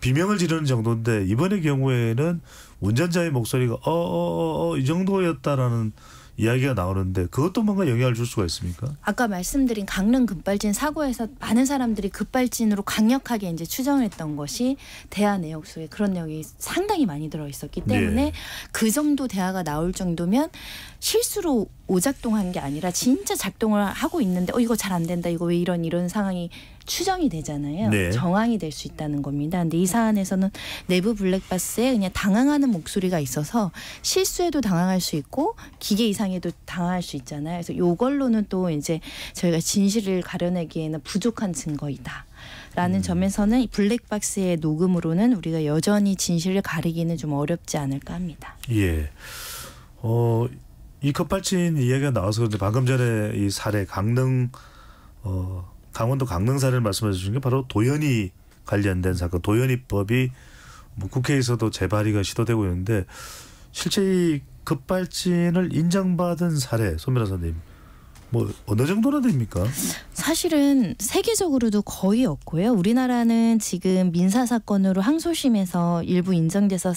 비명을 지르는 정도인데, 이번의 경우에는 운전자의 목소리가 이 정도였다라는 이야기가 나오는데, 그것도 뭔가 영향을 줄 수가 있습니까? 아까 말씀드린 강릉 급발진 사고에서 많은 사람들이 급발진으로 강력하게 이제 추정을 했던 것이 대화 내역 속에 그런 내용이 상당히 많이 들어 있었기 때문에 네. 그 정도 대화가 나올 정도면 실수로 오작동한 게 아니라 진짜 작동을 하고 있는데 이거 잘 안 된다, 이거 왜 이런 상황이 추정이 되잖아요. 네. 정황이 될 수 있다는 겁니다. 근데 이 사안에서는 내부 블랙박스에 그냥 당황하는 목소리가 있어서 실수에도 당황할 수 있고 기계 이상에도 당황할 수 있잖아요. 그래서 이걸로는 또 이제 저희가 진실을 가려내기에는 부족한 증거이다. 라는 점에서는 이 블랙박스의 녹음으로는 우리가 여전히 진실을 가리기는 좀 어렵지 않을까 합니다. 예. 이 급발진 이야기가 나와서 그런데 방금 전에 이 사례 강릉 강원도 강릉 사례를 말씀해 주신 게 바로 도연이 관련된 사건, 도연이법이 뭐 국회에서도 재발의가 시도되고 있는데, 실제 이 급발진을 인정받은 사례, 손 변호사님, 뭐 어느 정도나 됩니까? 사실은 세계적으로도 거의 없고요. 우리나라는 지금 민사 사건으로 항소심에서 일부 인정돼서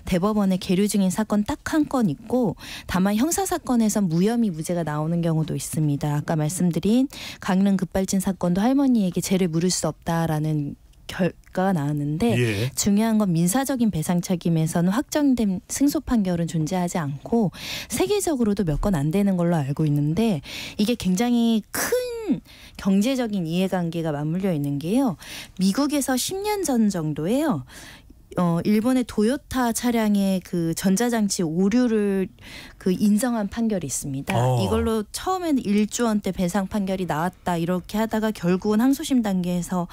대법원에 계류 중인 사건 딱 한 건 있고, 다만 형사 사건에서 무혐의 무죄가 나오는 경우도 있습니다. 아까 말씀드린 강릉 급발진 사건도 할머니에게 죄를 물을 수 없다라는 결과가 나왔는데, 예. 중요한 건 민사적인 배상 책임에서는 확정된 승소 판결은 존재하지 않고 세계적으로도 몇 건 안 되는 걸로 알고 있는데, 이게 굉장히 큰 경제적인 이해관계가 맞물려 있는 게요. 미국에서 10년 전 정도에요. 일본의 도요타 차량의 그 전자장치 오류를 그 인정한 판결이 있습니다. 이걸로 처음에는 1조 원대 배상 판결이 나왔다 이렇게 하다가 결국은 항소심 단계에서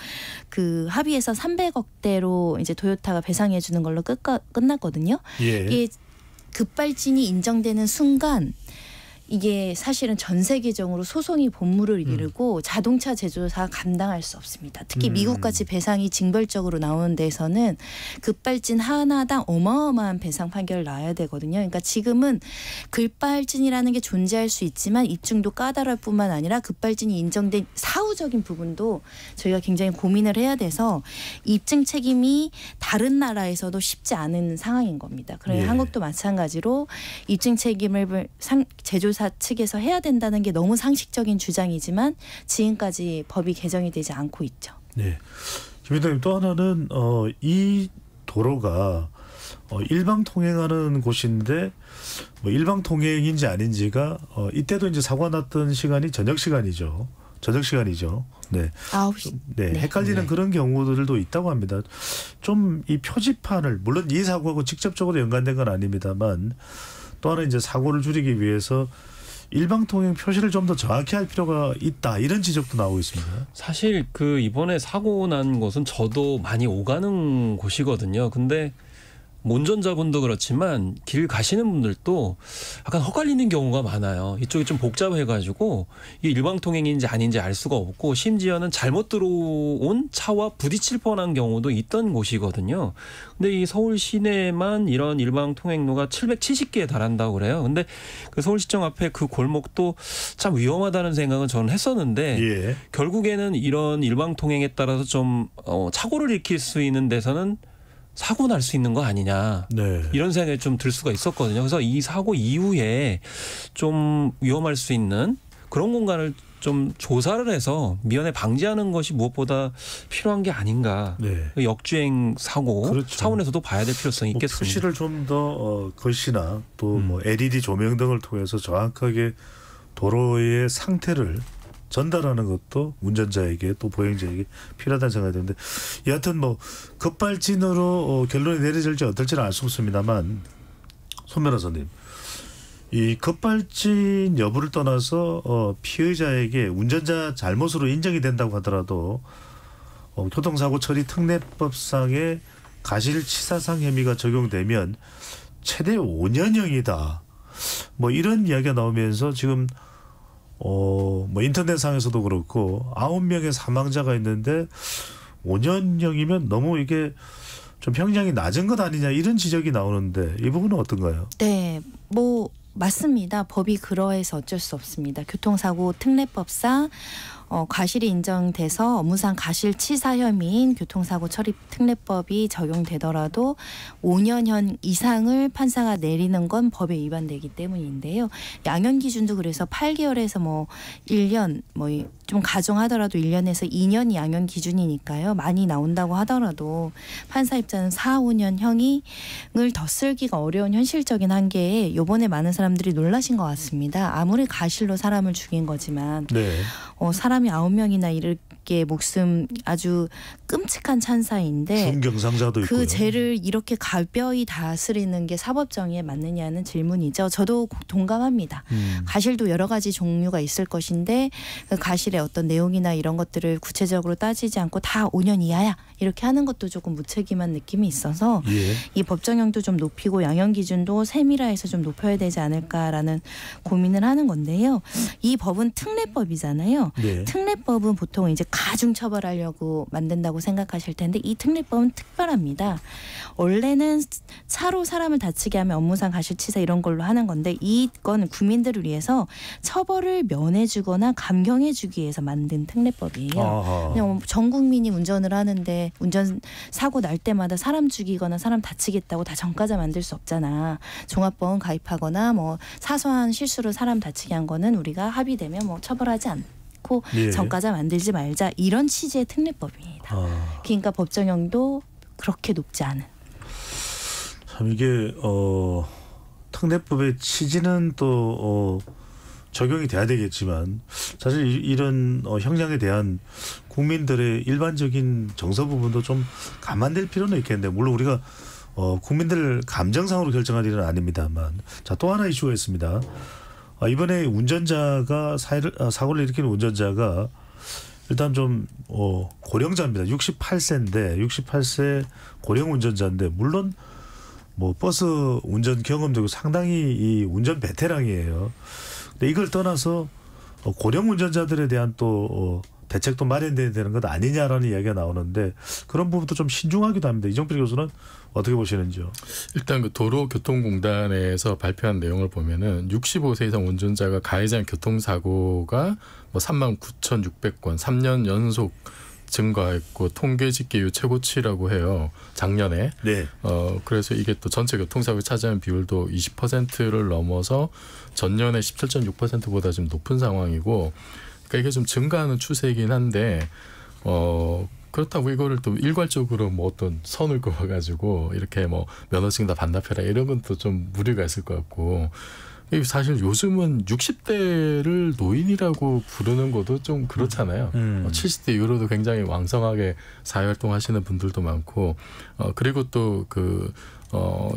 그 합의해서 300억대로 이제 도요타가 배상해 주는 걸로 끝났거든요. 예. 이게 급발진이 인정되는 순간 이게 사실은 전 세계적으로 소송이 본물을 이루고 자동차 제조사가 감당할 수 없습니다. 특히 미국같이 배상이 징벌적으로 나오는 데서는 급발진 하나당 어마어마한 배상 판결을 나와야 되거든요. 그러니까 지금은 급발진이라는 게 존재할 수 있지만 입증도 까다로울 뿐만 아니라 급발진이 인정된 사후적인 부분도 저희가 굉장히 고민을 해야 돼서 입증 책임이 다른 나라에서도 쉽지 않은 상황인 겁니다. 그래서 예. 한국도 마찬가지로 입증 책임을 제조사 측에서 해야 된다는 게 너무 상식적인 주장이지만 지금까지 법이 개정이 되지 않고 있죠. 네. 김 위원장님, 또 하나는 이 도로가 일방 통행하는 곳인데 뭐 일방 통행인지 아닌지가 이때도 이제 사고가 났던 시간이 저녁 시간이죠. 네. 9시. 네. 헷갈리는 그런 경우들도 있다고 합니다. 좀 이 표지판을, 물론 이 사고하고 직접적으로 연관된 건 아닙니다만, 또 하나 이제 사고를 줄이기 위해서 일방 통행 표시를 좀 더 정확히 할 필요가 있다, 이런 지적도 나오고 있습니다. 사실 그 이번에 사고 난 곳은 저도 많이 오가는 곳이거든요. 근데 운전자분도 그렇지만 길 가시는 분들도 약간 헛갈리는 경우가 많아요. 이쪽이 좀 복잡해가지고 이게 일방통행인지 아닌지 알 수가 없고, 심지어는 잘못 들어온 차와 부딪힐 뻔한 경우도 있던 곳이거든요. 근데 이 서울 시내만 이런 일방통행로가 770개에 달한다고 그래요. 근데 그 서울시청 앞에 그 골목도 참 위험하다는 생각은 저는 했었는데, 예. 결국에는 이런 일방통행에 따라서 좀 착오를 일으킬 수 있는 데서는 사고 날 수 있는 거 아니냐, 네. 이런 생각이 좀 들 수가 있었거든요. 그래서 이 사고 이후에 좀 위험할 수 있는 그런 공간을 좀 조사를 해서 미연에 방지하는 것이 무엇보다 필요한 게 아닌가. 네. 역주행 사고 그렇죠. 차원에서도 봐야 될 필요성이 뭐 있겠습니다. 표시를 좀 더 글씨나 또 뭐 LED 조명 등을 통해서 정확하게 도로의 상태를 전달하는 것도 운전자에게 또 보행자에게 필요하다는 생각이 드는데, 여하튼 뭐 급발진으로 결론이 내려질지 어떨지는 알 수 없습니다만, 손 변호사님, 이 급발진 여부를 떠나서 피의자에게 운전자 잘못으로 인정이 된다고 하더라도 교통사고 처리 특례법상의 과실치사상 혐의가 적용되면 최대 5년형이다. 뭐 이런 이야기가 나오면서 지금 뭐 인터넷상에서도 그렇고 9명의 사망자가 있는데 5년형이면 너무 이게 좀 형량이 낮은 것 아니냐 이런 지적이 나오는데 이 부분은 어떤가요? 네, 뭐 맞습니다. 법이 그러해서 어쩔 수 없습니다. 교통사고 특례법상 과실이 인정돼서 업무상 과실치사 혐의인 교통사고 처리 특례법이 적용되더라도 5년형 이상을 판사가 내리는 건 법에 위반되기 때문인데요. 양형 기준도 그래서 8개월에서 뭐 1년 뭐 좀 가정하더라도 1년에서 2년이 양형 기준이니까요. 많이 나온다고 하더라도 판사 입장은 4, 5년형을 더 쓰기가 어려운 현실적인 한계에 이번에 많은 사람들이 놀라신 것 같습니다. 아무리 과실로 사람을 죽인 거지만 네. 사람이 9명이나 이렇게 목숨 아주 끔찍한 찬사인데 중경상자도 있고요. 그 죄를 이렇게 가벼이 다스리는 게 사법정의에 맞느냐는 질문이죠. 저도 동감합니다. 과실도 여러 가지 종류가 있을 것인데 그 과실의 어떤 내용이나 이런 것들을 구체적으로 따지지 않고 다 5년 이하야 이렇게 하는 것도 조금 무책임한 느낌이 있어서 예. 이 법정형도 좀 높이고 양형 기준도 세밀화해서 좀 높여야 되지 않을까라는 고민을 하는 건데요. 이 법은 특례법이잖아요. 네. 특례법은 보통 이제 가중 처벌하려고 만든다고 생각하실 텐데 이 특례법은 특별합니다. 원래는 차로 사람을 다치게 하면 업무상 과실치사 이런 걸로 하는 건데 이건 국민들을 위해서 처벌을 면해주거나 감경해주기 위해서 만든 특례법이에요. 그냥 전 국민이 운전을 하는데 운전 사고 날 때마다 사람 죽이거나 사람 다치겠다고 다 전과자 만들 수 없잖아. 종합보험 가입하거나 뭐 사소한 실수로 사람 다치게 한 거는 우리가 합의되면 뭐 처벌하지 않고 예. 전과자 만들지 말자 이런 취지의 특례법입니다. 그러니까 법정형도 그렇게 높지 않은. 참 이게 특례법의 취지는 또 적용이 돼야 되겠지만 사실 이런 형량에 대한 국민들의 일반적인 정서 부분도 좀 감안될 필요는 있겠는데 물론 우리가 국민들 감정상으로 결정할 일은 아닙니다만 자, 또 하나 이슈가 있습니다. 이번에 운전자가 사고를 일으키는 운전자가 일단 좀 고령자입니다. 68세인데 68세 고령 운전자인데 물론 뭐 버스 운전 경험도 있고 상당히 이 운전 베테랑이에요. 근데 이걸 떠나서 고령 운전자들에 대한 또 대책도 마련돼야 되는 것 아니냐라는 이야기가 나오는데 그런 부분도 좀 신중하기도 합니다. 이정필 교수는 어떻게 보시는지요? 일단 그 도로교통공단에서 발표한 내용을 보면은 65세 이상 운전자가 가해자인 교통사고가 뭐 39,600건 3년 연속 증가했고 통계 집계율 최고치라고 해요. 작년에. 네. 그래서 이게 또 전체 교통사고에 차지하는 비율도 20%를 넘어서 전년에 17.6%보다 좀 높은 상황이고 그러니까 이게 좀 증가하는 추세이긴 한데 그렇다고 이거를 또 일괄적으로 뭐 어떤 선을 그어가지고 이렇게 뭐 면허증 다 반납해라 이런 건 또 좀 무리가 있을 것 같고 사실 요즘은 60대를 노인이라고 부르는 것도 좀 그렇잖아요. 70대 이후로도 굉장히 왕성하게 사회활동하시는 분들도 많고 그리고 또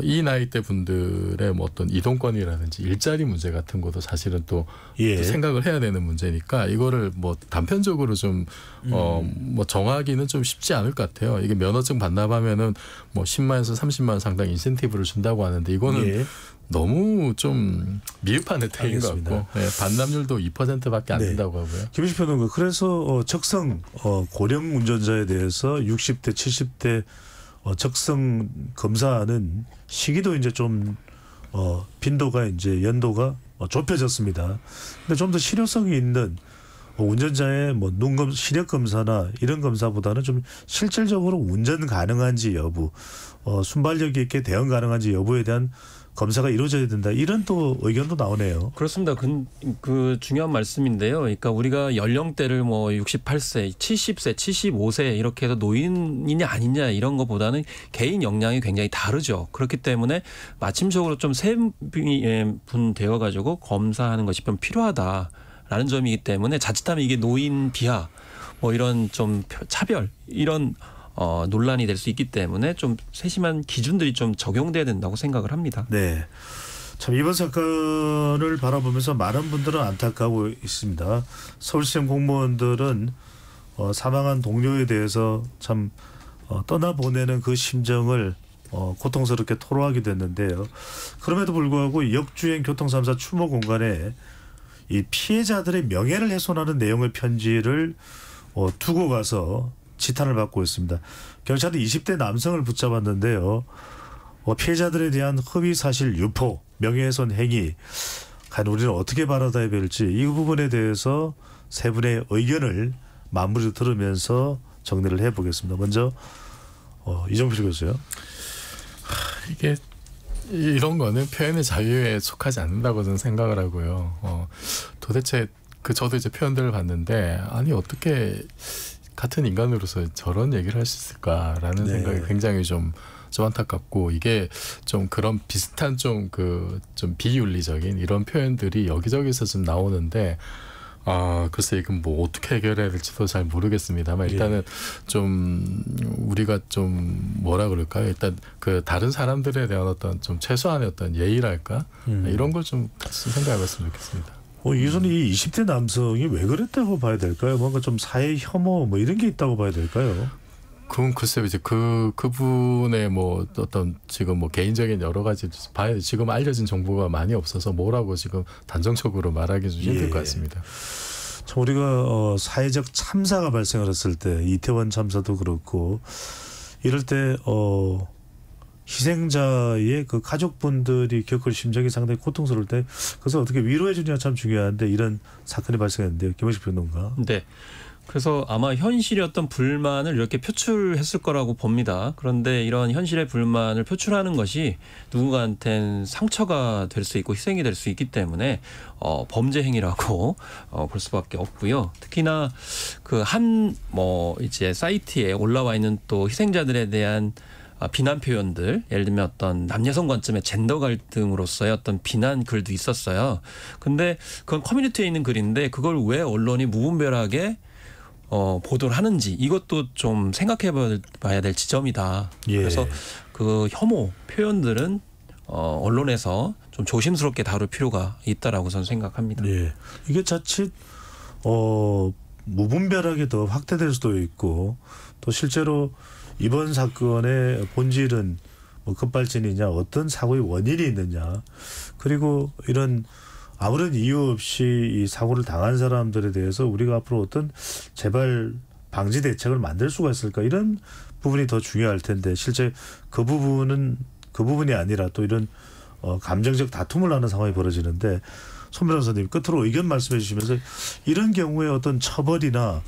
이 나이대 분들의 뭐 어떤 이동권이라든지 일자리 문제 같은 것도 사실은 또 생각을 해야 되는 문제니까 이거를 뭐 단편적으로 좀 뭐 정하기는 좀 쉽지 않을 것 같아요. 이게 면허증 반납하면은 뭐 10만에서 30만 원 상당 인센티브를 준다고 하는데 이거는 너무 좀 미흡한 혜택인 것 같고 반납률도 2%밖에 안 된다고 하고요. 김희식 평론가 그래서 적성 고령 운전자에 대해서 60대 70대 적성 검사하는 시기도 이제 좀 빈도가 이제 연도가 좁혀졌습니다. 근데 좀 더 실효성이 있는 운전자의 뭐 눈검 시력 검사나 이런 검사보다는 좀 실질적으로 운전 가능한지 여부, 순발력 있게 대응 가능한지 여부에 대한 검사가 이루어져야 된다. 이런 또 의견도 나오네요. 그렇습니다. 그 중요한 말씀인데요. 그러니까 우리가 연령대를 뭐 68세, 70세, 75세 이렇게 해서 노인이냐 아니냐 이런 것보다는 개인 역량이 굉장히 다르죠. 그렇기 때문에 맞춤적으로 좀 세분되어 가지고 검사하는 것이 좀 필요하다라는 점이기 때문에 자칫하면 이게 노인 비하 뭐 이런 좀 차별 이런 논란이 될 수 있기 때문에 좀 세심한 기준들이 좀 적용돼야 된다고 생각을 합니다. 네. 참 이번 사건을 바라보면서 많은 분들은 안타까워 있습니다. 서울시청 공무원들은 사망한 동료에 대해서 참 떠나보내는 그 심정을 고통스럽게 토로하게 됐는데요. 그럼에도 불구하고 역주행 교통사고사 추모 공간에 이 피해자들의 명예를 훼손하는 내용의 편지를 두고 가서 지탄을 받고 있습니다. 경찰이 20대 남성을 붙잡았는데요. 피해자들에 대한 허위사실 유포, 명예훼손 행위, 과연 우리는 어떻게 받아들여야 될지 이 부분에 대해서 세 분의 의견을 마무리로 들으면서 정리를 해보겠습니다. 먼저 이정필 교수요. 이게 이런 거는 표현의 자유에 속하지 않는다고 저는 생각을 하고요. 도대체 저도 이제 표현들을 봤는데 아니 어떻게 같은 인간으로서 저런 얘기를 할 수 있을까라는 네. 생각이 굉장히 좀 안타깝고 이게 좀 그런 비슷한 좀 비윤리적인 이런 표현들이 여기저기서 좀 나오는데 글쎄 이건 뭐 어떻게 해결해야 될지도 잘 모르겠습니다만 일단은 좀 우리가 좀 뭐라 그럴까요? 일단 그 다른 사람들에 대한 어떤 좀 최소한의 어떤 예의랄까 이런 걸 좀 같이 생각해봤으면 좋겠습니다. 이선이 이 20대 남성이 왜 그랬다고 봐야 될까요? 뭔가 좀 사회 혐오 뭐 이런 게 있다고 봐야 될까요? 그건 글쎄요 이제 그분의 뭐 어떤 지금 뭐 개인적인 여러 가지 봐야 지금 알려진 정보가 많이 없어서 뭐라고 지금 단정적으로 말하기 좀 힘들 것 같습니다. 참 우리가 사회적 참사가 발생을 했을 때 이태원 참사도 그렇고 이럴 때 희생자의 그 가족분들이 겪을 심정이 상당히 고통스러울 때 그래서 어떻게 위로해 주냐가 참 중요한데 이런 사건이 발생했는데요. 김원식 변호인가? 네. 그래서 아마 현실의 어떤 불만을 이렇게 표출했을 거라고 봅니다. 그런데 이런 현실의 불만을 표출하는 것이 누군가한테는 상처가 될 수 있고 희생이 될 수 있기 때문에 범죄 행위라고 볼 수밖에 없고요. 특히나 그 이제 사이트에 올라와 있는 또 희생자들에 대한 비난 표현들, 예를 들면 어떤 남녀성 관점의 젠더 갈등으로서의 어떤 비난 글도 있었어요. 근데 그건 커뮤니티에 있는 글인데 그걸 왜 언론이 무분별하게 보도를 하는지 이것도 좀 생각해 봐야 될 지점이다. 그래서 그 혐오 표현들은 언론에서 좀 조심스럽게 다룰 필요가 있다라고 저는 생각합니다. 예. 이게 자칫 무분별하게 더 확대될 수도 있고 또 실제로 이번 사건의 본질은 뭐 급발진이냐 어떤 사고의 원인이 있느냐 그리고 이런 아무런 이유 없이 이 사고를 당한 사람들에 대해서 우리가 앞으로 어떤 재발 방지 대책을 만들 수가 있을까 이런 부분이 더 중요할 텐데 실제 그 부분이 아니라 또 이런 감정적 다툼을 하는 상황이 벌어지는데 손 변호사님 끝으로 의견 말씀해 주시면서 이런 경우에 어떤 처벌이나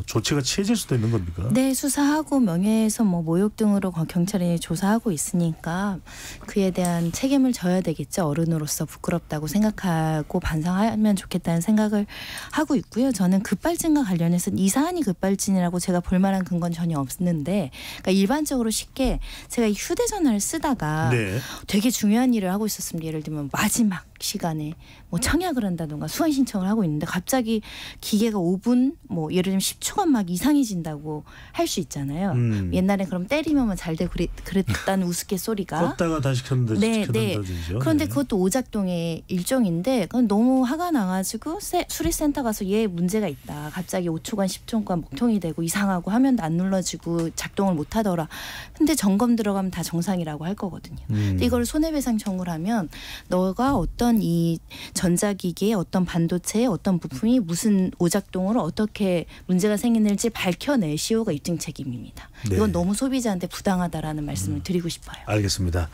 조치가 취해질 수도 있는 겁니까? 네, 수사하고 명예훼손 모욕 등으로 경찰이 조사하고 있으니까 그에 대한 책임을 져야 되겠죠. 어른으로서 부끄럽다고 생각하고 반성하면 좋겠다는 생각을 하고 있고요. 저는 급발진과 관련해서는 이 사안이 급발진이라고 제가 볼 만한 근거는 전혀 없는데 그러니까 일반적으로 쉽게 제가 휴대전화를 쓰다가 되게 중요한 일을 하고 있었습니다. 예를 들면 마지막 시간에 뭐 청약을 한다던가 수강 신청을 하고 있는데 갑자기 기계가 5분 예를 들면 10초간 막 이상해진다고 할 수 있잖아요. 옛날에 그럼 때리면 잘 되고 그랬다는 우스갯소리가 껐다가 다시 켰는다든지. 그런데 그것도 오작동의 일종인데 그건 너무 화가 나가지고 수리센터 가서 얘 문제가 있다. 갑자기 5초간 10초간 먹통이 되고 이상하고 화면도 안 눌러지고 작동을 못하더라. 근데 점검 들어가면 다 정상이라고 할 거거든요. 근데 이걸 손해배상 청구를 하면 너가 어떤 이 전자기기의 어떤 반도체의 어떤 부품이 무슨 오작동으로 어떻게 문제가 생기는지 밝혀내시오가 입증 책임입니다. 이건 너무 소비자한테 부당하다라는 말씀을 드리고 싶어요. 알겠습니다.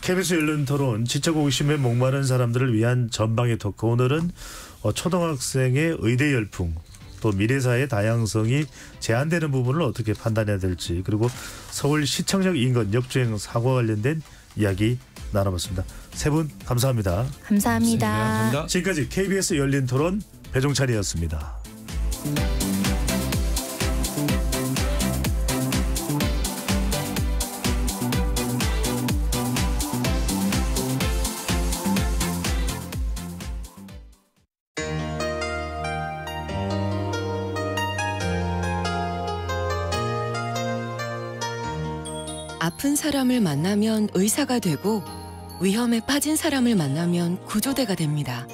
KBS 열린 토론 지적 호기심에 목마른 사람들을 위한 전방의 토크 오늘은 초등학생의 의대 열풍 또 미래사회의 다양성이 제한되는 부분을 어떻게 판단해야 될지 그리고 서울시청역 인근 역주행 사고와 관련된 이야기 나눠봤습니다. 세 분 감사합니다. 감사합니다. 감사합니다. 지금까지 KBS 열린 토론 배종찬이었습니다. 아픈 사람을 만나면 의사가 되고 위험에 빠진 사람을 만나면 구조대가 됩니다.